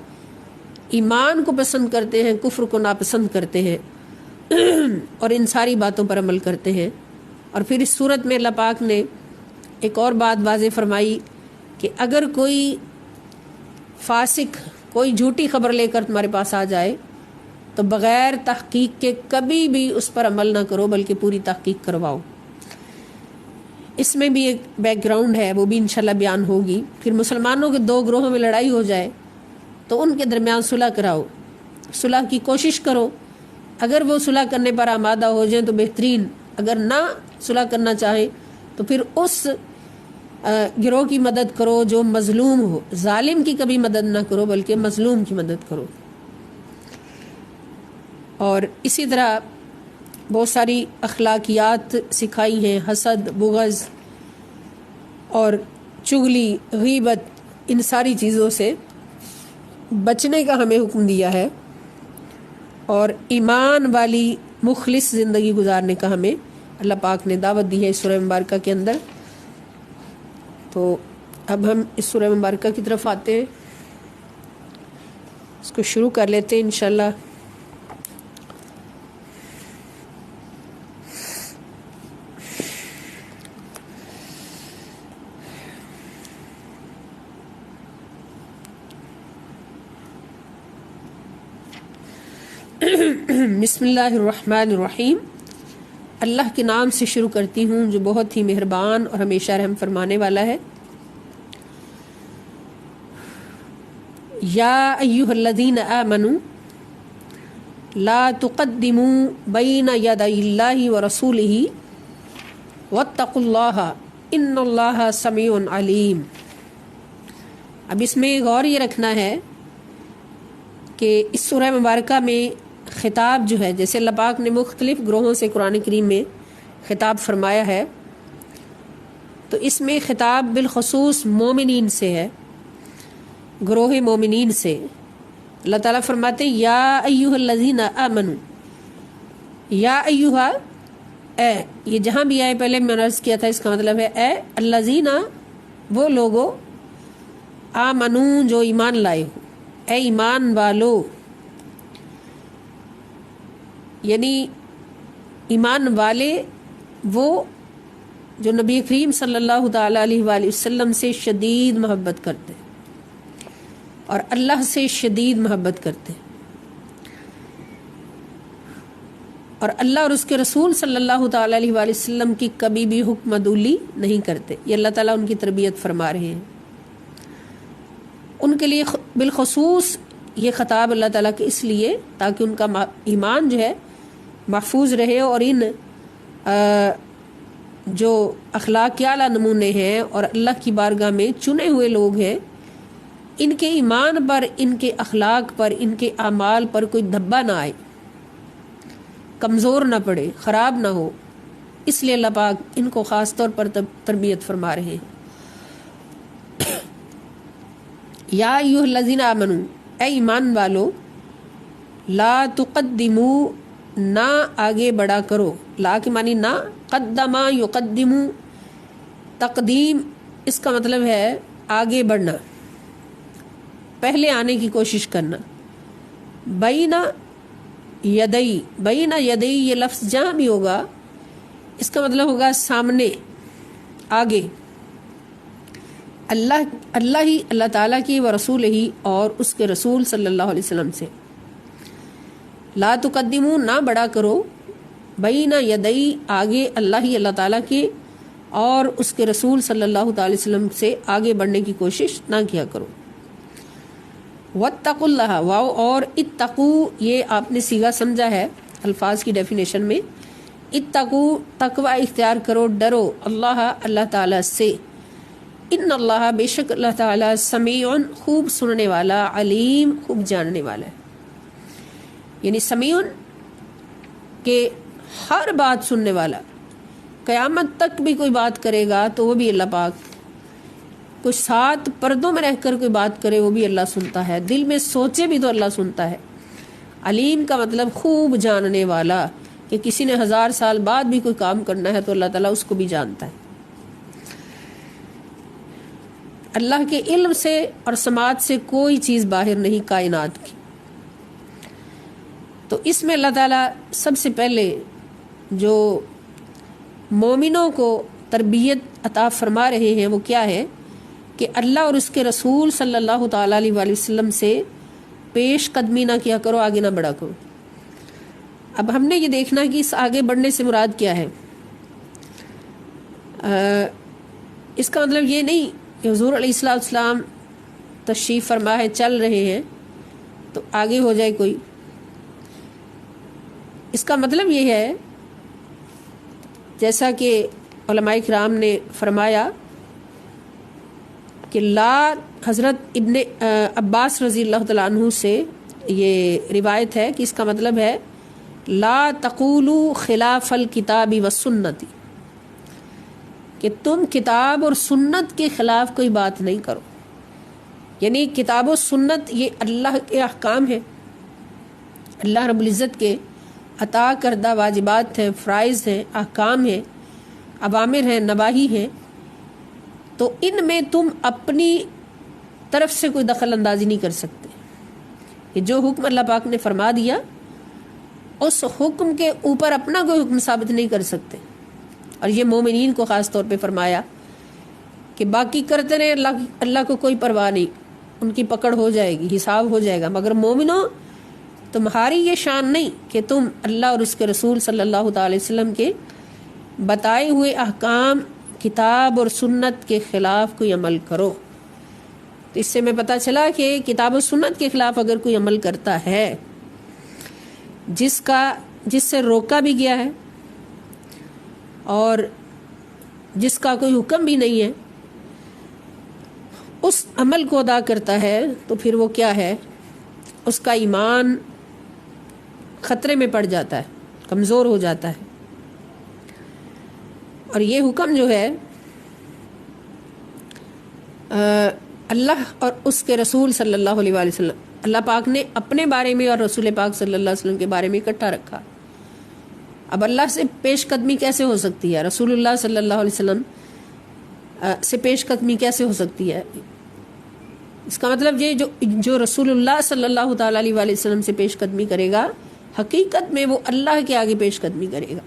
ایمان کو پسند کرتے ہیں، کفر کو ناپسند کرتے ہیں اور ان ساری باتوں پر عمل کرتے ہیں. اور پھر اس صورت میں اللہ پاک نے ایک اور بات واضح فرمائی کہ اگر کوئی فاسق کوئی جھوٹی خبر لے کر تمہارے پاس آ جائے تو بغیر تحقیق کے کبھی بھی اس پر عمل نہ کرو بلکہ پوری تحقیق کرواؤ. اس میں بھی ایک بیک گراؤنڈ ہے، وہ بھی انشاءاللہ بیان ہوگی. پھر مسلمانوں کے 2 گروہوں میں لڑائی ہو جائے تو ان کے درمیان صلح کراؤ، صلح کی کوشش کرو. اگر وہ صلح کرنے پر آمادہ ہو جائیں تو بہترین، اگر نہ صلح کرنا چاہیں تو پھر اس گروہ کی مدد کرو جو مظلوم ہو. ظالم کی کبھی مدد نہ کرو بلکہ مظلوم کی مدد کرو. اور اسی طرح بہت ساری اخلاقیات سکھائی ہیں، حسد، بغض اور چغلی، غیبت، ان ساری چیزوں سے بچنے کا ہمیں حکم دیا ہے اور ایمان والی مخلص زندگی گزارنے کا ہمیں اللہ پاک نے دعوت دی ہے اس سورہ مبارکہ کے اندر. تو اب ہم اس سورہ مبارکہ کی طرف آتے ہیں، اس کو شروع کر لیتے ہیں انشاءاللہ. بسم اللہ الرحمن الرحیم، اللہ کے نام سے شروع کرتی ہوں جو بہت ہی مہربان اور ہمیشہ رحم فرمانے والا ہے۔ یا ایھا الذین آمنوا لا تقدموا بین یدی اللہ ورسولہ واتقوا اللہ ان اللہ سمیع علیم۔ اب اس میں غور یہ رکھنا ہے کہ اس سورہ مبارکہ میں خطاب جو ہے، جیسے اللہ پاک نے مختلف گروہوں سے قرآن کریم میں خطاب فرمایا ہے، تو اس میں خطاب بالخصوص مومنین سے ہے، گروہ مومنین سے۔ اللہ تعالیٰ فرماتے ہیں یا ایھا الذین آمنوا، یا ایھا، اے، یہ جہاں بھی آئے پہلے میں نے عرض کیا تھا اس کا مطلب ہے اے الذین، وہ لوگوں، آمنو جو ایمان لائے ہو، اے ایمان والو، یعنی ایمان والے وہ جو نبی کریم صلی اللہ تعالیٰ علیہ وآلہ وسلم سے شدید محبت کرتے اور اللہ سے شدید محبت کرتے اور اللہ اور اس کے رسول صلی اللہ تعالیٰ علیہ وآلہ وسلم کی کبھی بھی حکم عدولی نہیں کرتے۔ یہ اللہ تعالیٰ ان کی تربیت فرما رہے ہیں۔ ان کے لیے بالخصوص یہ خطاب اللہ تعالیٰ کے اس لیے تاکہ ان کا ایمان جو ہے محفوظ رہے، اور ان جو اخلاق کے اعلیٰ نمونے ہیں اور اللہ کی بارگاہ میں چنے ہوئے لوگ ہیں، ان کے ایمان پر، ان کے اخلاق پر، ان کے اعمال پر کوئی دھبا نہ آئے، کمزور نہ پڑے، خراب نہ ہو۔ اس لیے اللہ پاک ان کو خاص طور پر تربیت فرما رہے ہیں۔ یا ایھا الذین آمنوا، اے ایمان والو، لا تقدموا، نہ آگے بڑھا کرو، لا کے معنی نہ، قدما یقدم، تقدیم اس کا مطلب ہے آگے بڑھنا، پہلے آنے کی کوشش کرنا۔ بین یدی، بین یدی یہ لفظ جہاں بھی ہوگا اس کا مطلب ہوگا سامنے، آگے، اللہ ہی، اللہ تعالیٰ کی و رسول ہی، اور اس کے رسول صلی اللہ علیہ وسلم سے۔ لا تقدموا، نہ بڑا کرو، بین یدی، آگے اللہ ہی، اللہ تعالیٰ کے اور اس کے رسول صلی اللہ تعالی وسلم سے آگے بڑھنے کی کوشش نہ کیا کرو۔ واتقوا اللہ، واو اور اتقوا، یہ آپ نے صیغہ سمجھا ہے الفاظ کی ڈیفینیشن میں۔ اتقوا، تقوی اختیار کرو، ڈرو اللہ، اللہ تعالیٰ سے۔ ان اللہ، بے شک اللہ تعالیٰ، سمیع، خوب سننے والا، علیم، خوب جاننے والا ہے۔ یعنی سمیع کہ ہر بات سننے والا، قیامت تک بھی کوئی بات کرے گا تو وہ بھی اللہ پاک، کوئی سات پردوں میں رہ کر کوئی بات کرے وہ بھی اللہ سنتا ہے، دل میں سوچے بھی تو اللہ سنتا ہے۔ علیم کا مطلب خوب جاننے والا، کہ کسی نے 1000 سال بعد بھی کوئی کام کرنا ہے تو اللہ تعالیٰ اس کو بھی جانتا ہے۔ اللہ کے علم سے اور سماعت سے کوئی چیز باہر نہیں کائنات کی۔ تو اس میں اللہ تعالیٰ سب سے پہلے جو مومنوں کو تربیت عطا فرما رہے ہیں وہ کیا ہے کہ اللہ اور اس کے رسول صلی اللہ تعالیٰ علیہ وآلہ وسلم سے پیش قدمی نہ کیا کرو، آگے نہ بڑھا کرو۔ اب ہم نے یہ دیکھنا کہ اس آگے بڑھنے سے مراد کیا ہے۔ اس کا مطلب یہ نہیں کہ حضور علیہ السلام تشریف فرما ہے، چل رہے ہیں تو آگے ہو جائے کوئی۔ اس کا مطلب یہ ہے جیسا کہ علماء کرام نے فرمایا کہ حضرت ابن عباس رضی اللہ تعالیٰ عنہ سے یہ روایت ہے کہ اس کا مطلب ہے لا تقولوا خلاف الکتاب والسنت، کہ تم کتاب اور سنت کے خلاف کوئی بات نہیں کرو۔ یعنی کتاب و سنت یہ اللہ کے احکام ہیں، اللہ رب العزت کے عطا کردہ واجبات ہیں، فرائض ہیں، احکام ہیں، اوامر ہیں، نواہی ہیں، تو ان میں تم اپنی طرف سے کوئی دخل اندازی نہیں کر سکتے۔ کہ جو حکم اللہ پاک نے فرما دیا اس حکم کے اوپر اپنا کوئی حکم ثابت نہیں کر سکتے۔ اور یہ مومنین کو خاص طور پہ فرمایا کہ باقی کرتے رہے، اللہ کو کوئی پرواہ نہیں، ان کی پکڑ ہو جائے گی، حساب ہو جائے گا، مگر مومنوں تمہاری یہ شان نہیں کہ تم اللہ اور اس کے رسول صلی اللہ تعالی وسلم کے بتائے ہوئے احکام کتاب اور سنت کے خلاف کوئی عمل کرو۔ تو اس سے میں پتہ چلا کہ کتاب و سنت کے خلاف اگر کوئی عمل کرتا ہے جس سے روکا بھی گیا ہے اور جس کا کوئی حکم بھی نہیں ہے، اس عمل کو ادا کرتا ہے، تو پھر وہ کیا ہے؟ اس کا ایمان خطرے میں پڑ جاتا ہے، کمزور ہو جاتا ہے۔ اور یہ حکم جو ہے اللہ اور اس کے رسول صلی اللہ علیہ وآلہ وسلم، اللہ پاک نے اپنے بارے میں اور رسول پاک صلی اللہ علیہ وسلم کے بارے میں اکٹھا رکھا۔ اب اللہ سے پیش قدمی کیسے ہو سکتی ہے؟ رسول اللہ صلی اللہ علیہ وسلم سے پیش قدمی کیسے ہو سکتی ہے؟ اس کا مطلب یہ جو رسول اللہ صلی اللہ تعالیٰ علیہ وآلہ وسلم سے پیش قدمی کرے گا، حقیقت میں وہ اللہ کے آگے پیش قدمی کرے گا۔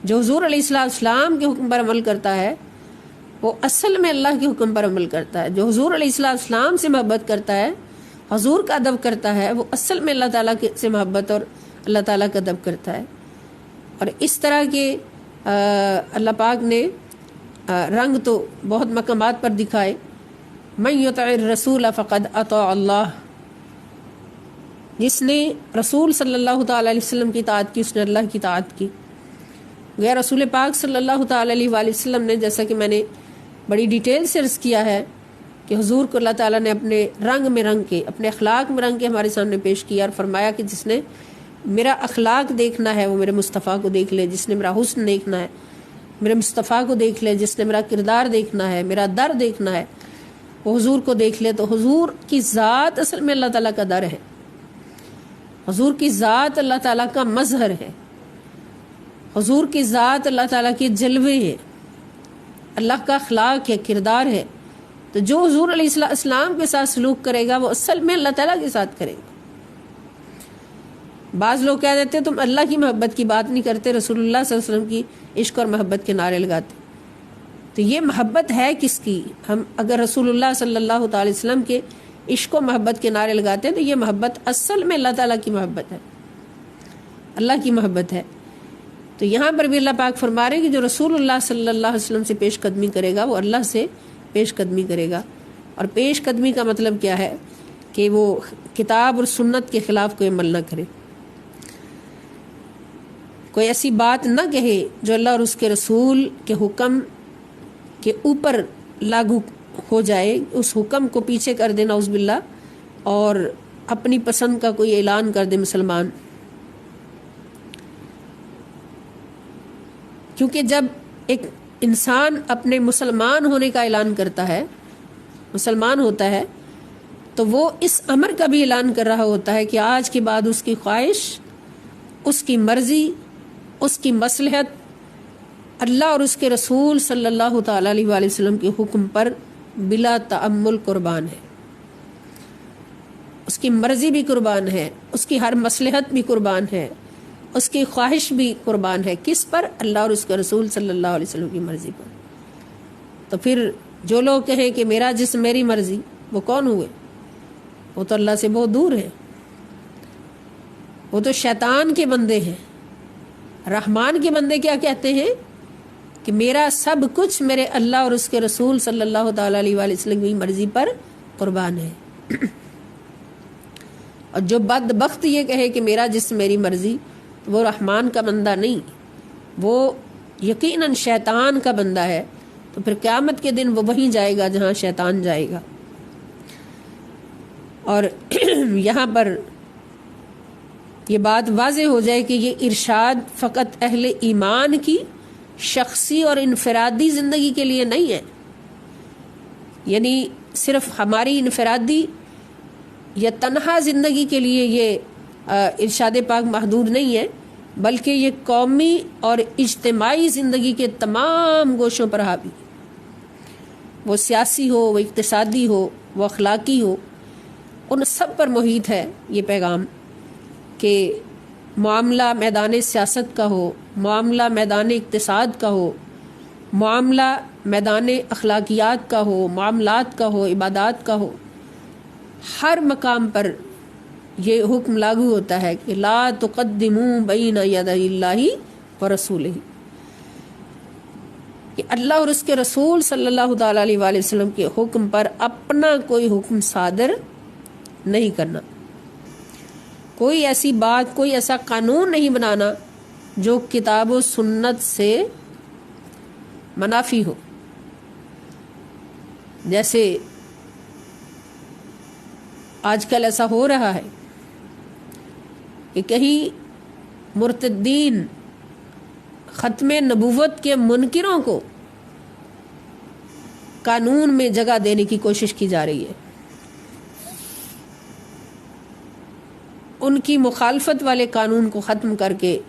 جو حضور علیہ السلام کے حکم پر عمل کرتا ہے وہ اصل میں اللہ کے حکم پر عمل کرتا ہے۔ جو حضور علیہ السلام سے محبت کرتا ہے، حضور کا ادب کرتا ہے، وہ اصل میں اللہ تعالیٰ سے محبت اور اللہ تعالیٰ کا ادب کرتا ہے۔ اور اس طرح کے اللہ پاک نے رنگ تو بہت مقامات پر دکھائے۔ من یطع الرسول فقد اطاع اللہ، جس نے رسول صلی اللہ تعالی علیہ وسلم کی اطاعت کی، اس نے اللہ کی اطاعت کی۔ غیر رسول پاک صلی اللہ تعالی علیہ وآلہ وسلم نے، جیسا کہ میں نے بڑی ڈیٹیل سے عرض کیا ہے کہ حضور کو اللہ تعالیٰ نے اپنے رنگ میں رنگ کے، اپنے اخلاق میں رنگ کے ہمارے سامنے پیش کیا اور فرمایا کہ جس نے میرا اخلاق دیکھنا ہے وہ میرے مصطفیٰ کو دیکھ لے، جس نے میرا حسن دیکھنا ہے میرے مصطفیٰ کو دیکھ لے، جس نے میرا کردار دیکھنا ہے، میرا در دیکھنا ہے، وہ حضور کو دیکھ لے۔ تو حضور کی ذات اصل میں اللہ تعالیٰ کا در ہے، حضور کی ذات اللہ تعالیٰ کا مظہر ہے، حضور کی ذات اللہ تعالیٰ کے جلوے ہے، اللہ کا اخلاق ہے، کردار ہے۔ تو جو حضور علیہ السلام کے ساتھ سلوک کرے گا وہ اصل میں اللہ تعالیٰ کے ساتھ کرے گا۔ بعض لوگ کہہ دیتے تم اللہ کی محبت کی بات نہیں کرتے، رسول اللہ صلی اللہ علیہ وسلم کی عشق اور محبت کے نعرے لگاتے۔ تو یہ محبت ہے کس کی؟ ہم اگر رسول اللہ صلی اللہ تعالی وسلم کے عشق و محبت کے نعرے لگاتے ہیں تو یہ محبت اصل میں اللہ تعالیٰ کی محبت ہے، اللہ کی محبت ہے۔ تو یہاں پر بھی اللہ پاک فرما رہے ہیں کہ جو رسول اللہ صلی اللہ علیہ وسلم سے پیش قدمی کرے گا وہ اللہ سے پیش قدمی کرے گا۔ اور پیش قدمی کا مطلب کیا ہے؟ کہ وہ کتاب اور سنت کے خلاف کوئی عمل نہ کرے، کوئی ایسی بات نہ کہے جو اللہ اور اس کے رسول کے حکم کے اوپر لاگو ہو جائے، اس حکم کو پیچھے کر دے نعوذ باللہ، اور اپنی پسند کا کوئی اعلان کر دے مسلمان۔ کیونکہ جب ایک انسان اپنے مسلمان ہونے کا اعلان کرتا ہے، مسلمان ہوتا ہے، تو وہ اس امر کا بھی اعلان کر رہا ہوتا ہے کہ آج کے بعد اس کی خواہش، اس کی مرضی، اس کی مصلحت اللہ اور اس کے رسول صلی اللہ تعالی علیہ وآلہ وسلم کے حکم پر بلا تأمل قربان ہے۔ اس کی مرضی بھی قربان ہے، اس کی ہر مصلحت بھی قربان ہے، اس کی خواہش بھی قربان ہے۔ کس پر؟ اللہ اور اس کے رسول صلی اللہ علیہ وسلم کی مرضی پر۔ تو پھر جو لوگ کہیں کہ میرا جسم میری مرضی، وہ کون ہوئے؟ وہ تو اللہ سے بہت دور ہے، وہ تو شیطان کے بندے ہیں۔ رحمان کے بندے کیا کہتے ہیں؟ کہ میرا سب کچھ میرے اللہ اور اس کے رسول صلی اللہ تعالی علیہ وآلہ وسلم کی مرضی پر قربان ہے۔ اور جو بدبخت یہ کہے کہ میرا جسم میری مرضی، تو وہ رحمان کا بندہ نہیں، وہ یقیناً شیطان کا بندہ ہے۔ تو پھر قیامت کے دن وہ وہیں جائے گا جہاں شیطان جائے گا۔ اور یہاں پر یہ بات واضح ہو جائے کہ یہ ارشاد فقط اہل ایمان کی شخصی اور انفرادی زندگی کے لیے نہیں ہے، یعنی صرف ہماری انفرادی یا تنہا زندگی کے لیے یہ ارشاد پاک محدود نہیں ہے، بلکہ یہ قومی اور اجتماعی زندگی کے تمام گوشوں پر حاوی، وہ سیاسی ہو، وہ اقتصادی ہو، وہ اخلاقی ہو، ان سب پر محیط ہے یہ پیغام کہ معاملہ میدان سیاست کا ہو، معاملہ میدان اقتصاد کا ہو، معاملہ میدان اخلاقیات کا ہو، معاملات کا ہو، عبادات کا ہو، ہر مقام پر یہ حکم لاگو ہوتا ہے کہ لا تقدموا بین یدی اللہ ورسولہ، کہ اللہ اور اس کے رسول صلی اللہ تعالیٰ علیہ وآلہ وسلم کے حکم پر اپنا کوئی حکم صادر نہیں کرنا، کوئی ایسی بات، کوئی ایسا قانون نہیں بنانا جو کتاب و سنت سے منافی ہو۔ جیسے آج کل ایسا ہو رہا ہے کہ کہیں مرتدین، ختم نبوت کے منکروں کو قانون میں جگہ دینے کی کوشش کی جا رہی ہے، ان کی مخالفت والے قانون کو ختم کر کے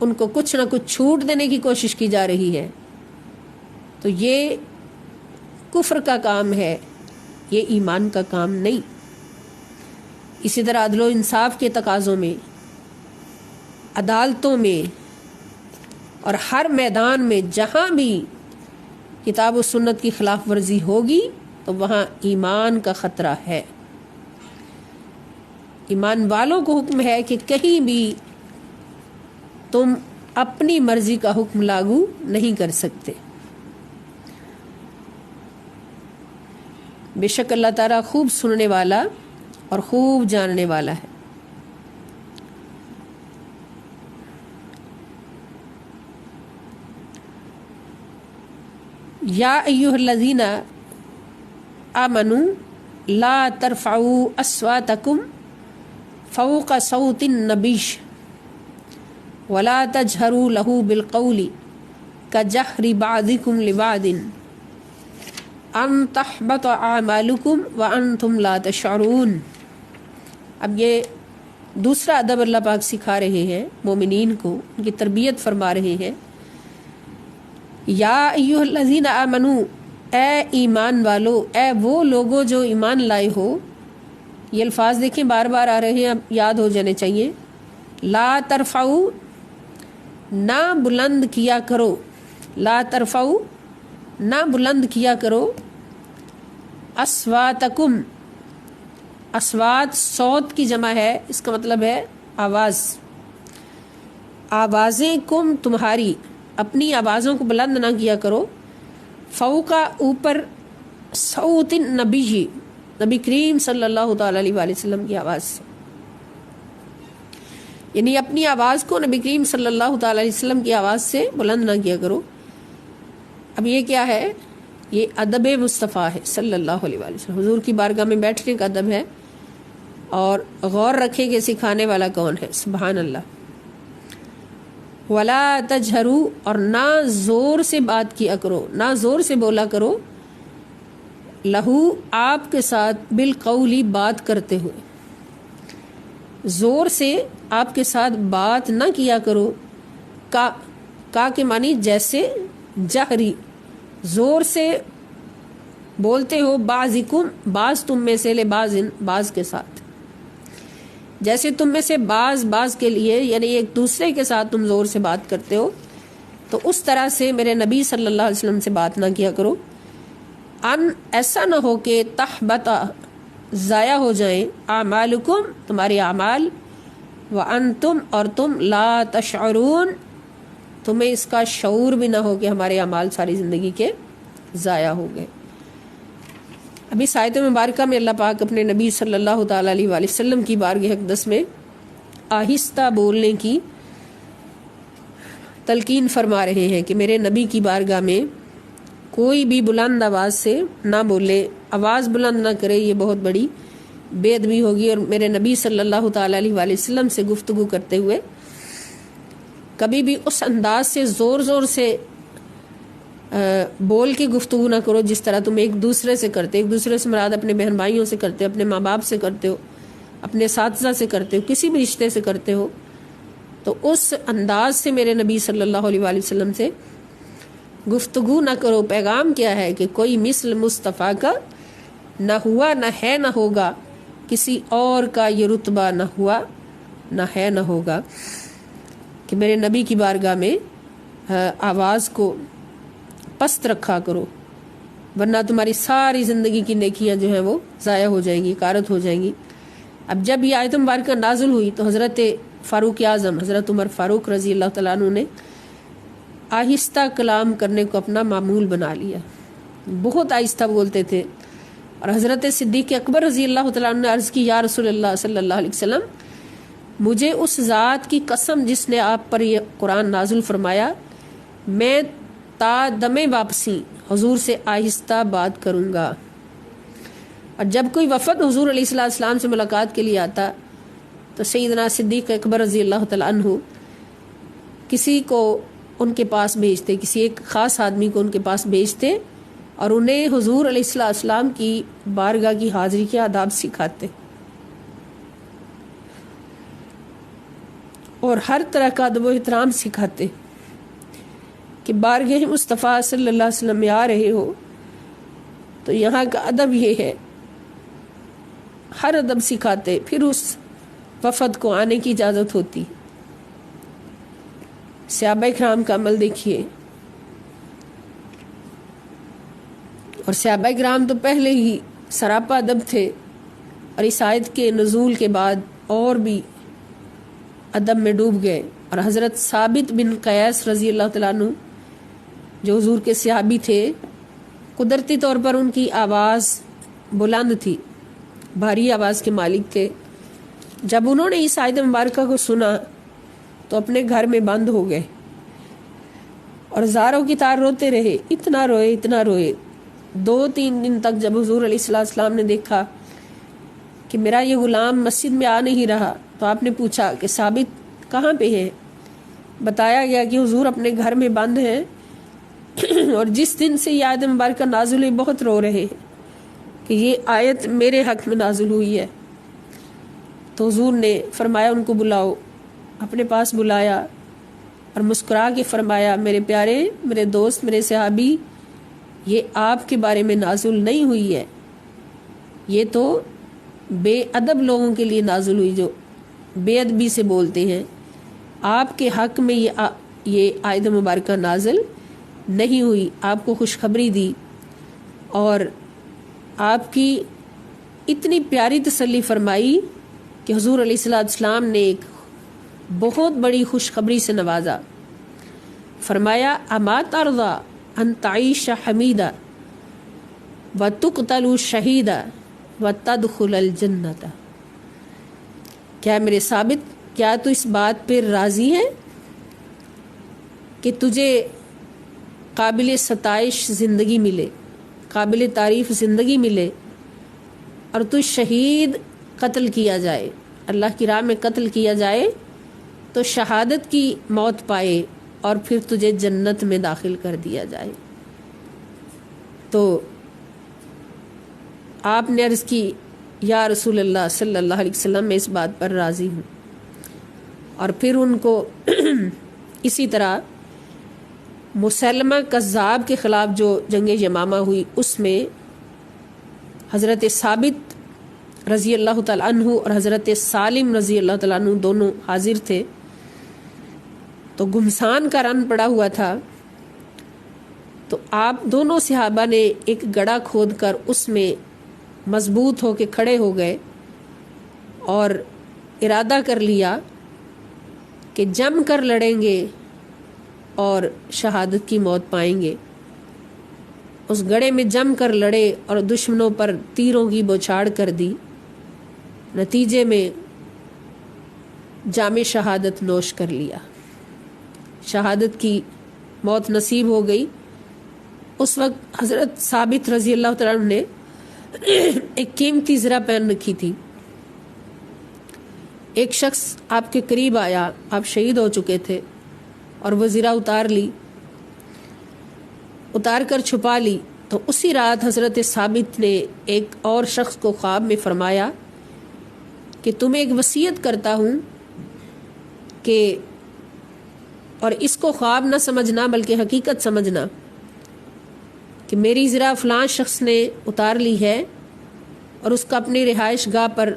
ان کو کچھ نہ کچھ چھوٹ دینے کی کوشش کی جا رہی ہے۔ تو یہ کفر کا کام ہے، یہ ایمان کا کام نہیں۔ اسی طرح عدل و انصاف کے تقاضوں میں، عدالتوں میں اور ہر میدان میں جہاں بھی کتاب و سنت کی خلاف ورزی ہوگی تو وہاں ایمان کا خطرہ ہے۔ ایمان والوں کو حکم ہے کہ کہیں بھی تم اپنی مرضی کا حکم لاگو نہیں کر سکتے۔ بے شک اللہ تعالیٰ خوب سننے والا اور خوب جاننے والا ہے۔ یا ایھا الذین آمنوا لا ترفعوا اصواتکم فوق صوت النبی ولا تجہروا له بالقول کجہر بعضکم لبعض ان تحبط اعمالکم وانتم لا تشعرون۔ اب یہ دوسرا ادب اللہ پاک سکھا رہے ہیں مومنین کو، ان کی تربیت فرما رہے ہیں۔ یا ایھا الذین آمنوا، اے ایمان والو، اے وہ لوگو جو ایمان لائے ہو۔ یہ الفاظ دیکھیں بار بار آ رہے ہیں، اب یاد ہو جانے چاہیے۔ لا ترفعوا، نہ بلند کیا کرو، لا ترفعوا، نہ بلند کیا کرو، اصواتکم، اصوات صوت کی جمع ہے، اس کا مطلب ہے آواز، آوازیں، کم تمہاری، اپنی آوازوں کو بلند نہ کیا کرو، فوقا اوپر، صوت النبی، نبی کریم صلی اللہ تعالیٰ علیہ وآلہ وسلم کی آواز سے، یعنی اپنی آواز کو نبی کریم صلی اللہ تعالیٰ علیہ وسلم کی آواز سے بلند نہ کیا کرو۔ اب یہ کیا ہے؟ یہ ادب مصطفیٰ ہے صلی اللہ علیہ وآلہ وسلم، حضور کی بارگاہ میں بیٹھنے کا ادب ہے، اور غور رکھے کہ سکھانے والا کون ہے؟ سبحان اللہ۔ ولا تجہروا، اور نہ زور سے بات کیا کرو، نہ زور سے بولا کرو، لہو، آپ کے ساتھ، بالقولی، بات کرتے ہوئے، زور سے آپ کے ساتھ بات نہ کیا کرو۔ کا کے معنی جیسے، جہری، زور سے بولتے ہو، بعضکم، بعض تم میں سے، لبعض، بعض کے ساتھ، جیسے تم میں سے بعض کے لیے، یعنی ایک دوسرے کے ساتھ تم زور سے بات کرتے ہو، تو اس طرح سے میرے نبی صلی اللہ علیہ وسلم سے بات نہ کیا کرو۔ ان، ایسا نہ ہو کہ تحبط، ضائع ہو جائیں، اعمالکم، تمہارے اعمال، وانتم، اور تم، لا تشعرون، تمہیں اس کا شعور بھی نہ ہو کہ ہمارے اعمال ساری زندگی کے ضائع ہو گئے۔ اب اس آیت مبارکہ میں اللہ پاک اپنے نبی صلی اللہ تعالیٰ علیہ وآلہ وسلم کی بارگاہ اقدس میں آہستہ بولنے کی تلقین فرما رہے ہیں کہ میرے نبی کی بارگاہ میں کوئی بھی بلند آواز سے نہ بولے، آواز بلند نہ کرے، یہ بہت بڑی بے ادبی ہوگی۔ اور میرے نبی صلی اللہ تعالیٰ علیہ وآلہ وسلم سے گفتگو کرتے ہوئے کبھی بھی اس انداز سے زور سے بول کے گفتگو نہ کرو جس طرح تم ایک دوسرے سے کرتے، ایک دوسرے سے مراد اپنے بہن بھائیوں سے کرتے ہو، اپنے ماں باپ سے کرتے ہو، اپنے اساتذہ سے کرتے ہو، کسی بھی رشتے سے کرتے ہو، تو اس انداز سے میرے نبی صلی اللہ علیہ وآلہ وسلم سے گفتگو نہ کرو۔ پیغام کیا ہے کہ کوئی مثل مصطفیٰ کا نہ ہوا، نہ ہے، نہ ہوگا، کسی اور کا یہ رتبہ نہ ہوا، نہ ہے، نہ ہوگا، کہ میرے نبی کی بارگاہ میں آواز کو پست رکھا کرو، ورنہ تمہاری ساری زندگی کی نیکیاں جو ہیں وہ ضائع ہو جائیں گی، غارت ہو جائیں گی۔ اب جب یہ آیت مبارکہ نازل ہوئی تو حضرت فاروق اعظم حضرت عمر فاروق رضی اللہ تعالیٰ عنہ نے آہستہ کلام کرنے کو اپنا معمول بنا لیا، بہت آہستہ بولتے تھے۔ اور حضرت صدیق اکبر رضی اللہ تعالیٰ عنہ نے عرض کی، یا رسول اللہ صلی اللہ علیہ وسلم، مجھے اس ذات کی قسم جس نے آپ پر یہ قرآن نازل فرمایا، میں تا دم واپسی حضور سے آہستہ بات کروں گا۔ اور جب کوئی وفد حضور علیہ السلام سے ملاقات کے لیے آتا تو سیدنا صدیق اکبر رضی اللہ تعالیٰ عنہ کسی کو ان کے پاس بھیجتے، کسی ایک خاص آدمی کو ان کے پاس بھیجتے اور انہیں حضور علیہ السلام کی بارگاہ کی حاضری کے آداب سکھاتے اور ہر طرح کا ادب و احترام سکھاتے کہ بارگاہ مصطفیٰ صلی اللہ علیہ وسلم میں آ رہے ہو تو یہاں کا ادب یہ ہے، ہر ادب سکھاتے، پھر اس وفد کو آنے کی اجازت ہوتی۔ صحابہ کرام کا عمل دیکھیے، اور صحابہ کرام تو پہلے ہی سراپا ادب تھے، اور اس آیت کے نزول کے بعد اور بھی ادب میں ڈوب گئے۔ اور حضرت ثابت بن قیس رضی اللہ تعالیٰ عنہ جو حضور کے صحابی تھے، قدرتی طور پر ان کی آواز بلند تھی، بھاری آواز کے مالک تھے۔ جب انہوں نے اس آیت مبارکہ کو سنا تو اپنے گھر میں بند ہو گئے اور زاروں کی طرح روتے رہے، اتنا روئے 2-3 دن تک۔ جب حضور علیہ السلام نے دیکھا کہ میرا یہ غلام مسجد میں آ نہیں رہا تو آپ نے پوچھا کہ ثابت کہاں پہ ہے؟ بتایا گیا کہ حضور اپنے گھر میں بند ہیں اور جس دن سے یہ آیت مبارکہ نازل ہوئی بہت رو رہے ہیں کہ یہ آیت میرے حق میں نازل ہوئی ہے۔ تو حضور نے فرمایا ان کو بلاؤ، اپنے پاس بلایا اور مسکرا کے فرمایا، میرے پیارے، میرے دوست، میرے صحابی، یہ آپ کے بارے میں نازل نہیں ہوئی ہے، یہ تو بے ادب لوگوں کے لیے نازل ہوئی جو بے ادبی سے بولتے ہیں۔ آپ کے حق میں یہ آیت مبارکہ نازل نہیں ہوئی۔ آپ کو خوشخبری دی اور آپ کی اتنی پیاری تسلی فرمائی کہ حضور علیہ السلام نے ایک بہت بڑی خوشخبری سے نوازا۔ فرمایا، اما ترضى ان تعيش حمیدا وتقتل شہیدا وتدخل الجنة۔ کیا میرے ثابت، کیا تو اس بات پہ راضی ہے کہ تجھے قابل ستائش زندگی ملے، قابل تعریف زندگی ملے، اور تو شہید قتل کیا جائے، اللہ کی راہ میں قتل کیا جائے تو شہادت کی موت پائے اور پھر تجھے جنت میں داخل کر دیا جائے؟ تو آپ نے عرض کی، یا رسول اللہ صلی اللہ علیہ وسلم، میں اس بات پر راضی ہوں۔ اور پھر ان کو اسی طرح مسلمہ کذاب کے خلاف جو جنگ یمامہ ہوئی، اس میں حضرت ثابت رضی اللہ تعالیٰ عنہ اور حضرت سالم رضی اللہ تعالیٰ عنہ دونوں حاضر تھے۔ تو گھمسان کا رن پڑا ہوا تھا، تو آپ دونوں صحابہ نے ایک گڑھا کھود کر اس میں مضبوط ہو کے کھڑے ہو گئے اور ارادہ کر لیا کہ جم کر لڑیں گے اور شہادت کی موت پائیں گے۔ اس گڑھے میں جم کر لڑے اور دشمنوں پر تیروں کی بوچھاڑ کر دی، نتیجے میں جام شہادت نوش کر لیا، شہادت کی موت نصیب ہو گئی۔ اس وقت حضرت ثابت رضی اللہ تعالیٰ عنہ نے ایک قیمتی زرہ پہن رکھی تھی۔ ایک شخص آپ کے قریب آیا، آپ شہید ہو چکے تھے، اور وہ زرہ اتار کر چھپا لی۔ تو اسی رات حضرت ثابت نے ایک اور شخص کو خواب میں فرمایا کہ تمہیں ایک وصیت کرتا ہوں کہ، اور اس کو خواب نہ سمجھنا بلکہ حقیقت سمجھنا، کہ میری زرہ فلاں شخص نے اتار لی ہے اور اس کا اپنی رہائش گاہ پر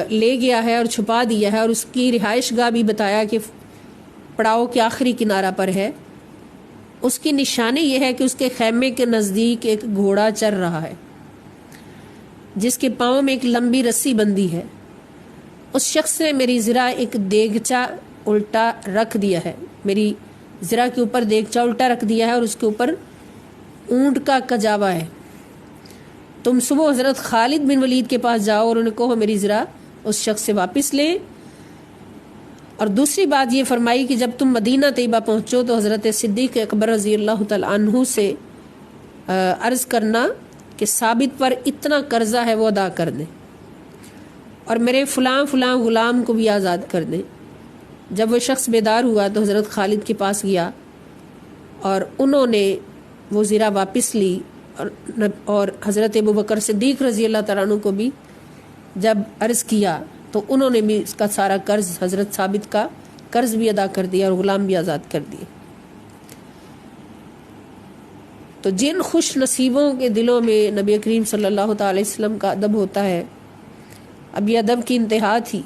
لے گیا ہے اور چھپا دیا ہے، اور اس کی رہائش گاہ بھی بتایا کہ پڑاؤ کے آخری کنارہ پر ہے۔ اس کی نشانی یہ ہے کہ اس کے خیمے کے نزدیک ایک گھوڑا چر رہا ہے، جس کے پاؤں میں ایک لمبی رسی بندھی ہے، اس شخص نے میری ذرا ایک دیگچا الٹا رکھ دیا ہے، میری ذرا کے اوپر دیگچا الٹا رکھ دیا ہے اور اس کے اوپر اونٹ کا کجاوا ہے۔ تم صبح حضرت خالد بن ولید کے پاس جاؤ اور انہیں کہو میری ذرا اس شخص سے واپس لیں۔ اور دوسری بات یہ فرمائی کہ جب تم مدینہ طیبہ پہنچو تو حضرت صدیق اکبر رضی اللہ تعالی عنہ سے عرض کرنا کہ ثابت پر اتنا قرضہ ہے وہ ادا کر دیں، اور میرے فلاں فلاں غلام کو بھی آزاد کر دیں۔ جب وہ شخص بیدار ہوا تو حضرت خالد کے پاس گیا اور انہوں نے وہ زرہ واپس لی، اور حضرت ابوبکر صدیق رضی اللہ تعالیٰ عنہ کو بھی جب عرض کیا تو انہوں نے بھی اس کا سارا قرض، حضرت ثابت کا قرض بھی ادا کر دیا اور غلام بھی آزاد کر دیے۔ تو جن خوش نصیبوں کے دلوں میں نبی کریم صلی اللہ تعالی وسلم کا ادب ہوتا ہے، اب یہ ادب کی انتہا تھی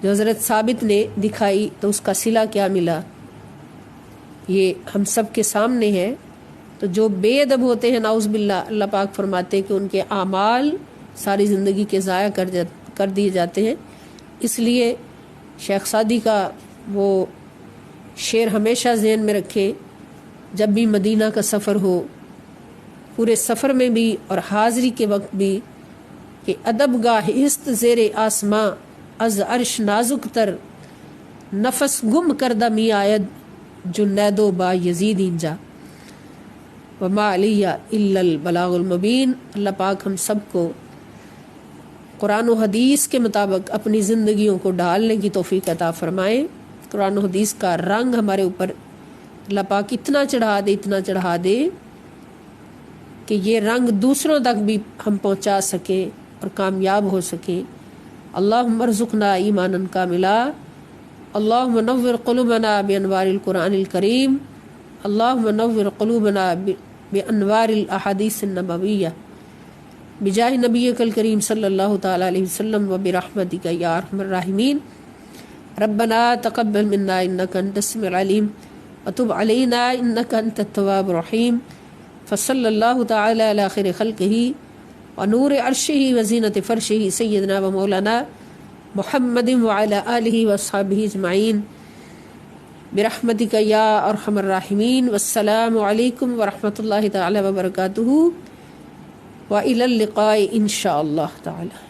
جو حضرت ثابت نے دکھائی، تو اس کا صلہ کیا ملا یہ ہم سب کے سامنے ہے۔ تو جو بے ادب ہوتے ہیں نعوذ باللہ، اللہ پاک فرماتے ہیں کہ ان کے اعمال ساری زندگی کے ضائع کر دیے جاتے ہیں۔ اس لیے شیخ سعدی کا وہ شعر ہمیشہ ذہن میں رکھے، جب بھی مدینہ کا سفر ہو، پورے سفر میں بھی اور حاضری کے وقت بھی، کہ ادب گاہ است زیر آسماں از عرش نازک تر، نفس گم کردہ می آید جنید و با یزید اینجا وما علیہ الا البلاغ المبین۔ اللہ پاک ہم سب کو قرآن و حدیث کے مطابق اپنی زندگیوں کو ڈالنے کی توفیق عطا فرمائے۔ قرآن و حدیث کا رنگ ہمارے اوپر اللہ پاک اتنا چڑھا دے کہ یہ رنگ دوسروں تک بھی ہم پہنچا سکیں اور کامیاب ہو سکیں۔ اللہم ارزقنا ایمانا کاملا، اللہم نور قلوبنا بانوار القرآن الکریم، اللہم نور قلوبنا بانوار الاحادیث النبویہ، بجاہ نبیک الکریم صلی اللہ تعالی علیہ وسلم وبرحمتک یا ارحم الراحمین۔ ربنا تقبل منا انک انت السمیع العلیم وتب علینا انک انت التواب الرحیم۔ فصلی اللہ تعالی علی خیر خلقہ ونور عرشہ وزینت فرشہ سیدنا و مولانا محمد وعلی آلہ واصحابہ اجمعین برحمتک یا ارحم الراحمین۔ والسلام علیکم ورحمۃ اللہ تعالی وبرکاتہ، وإلی اللقاء ان شاء اللہ تعالی۔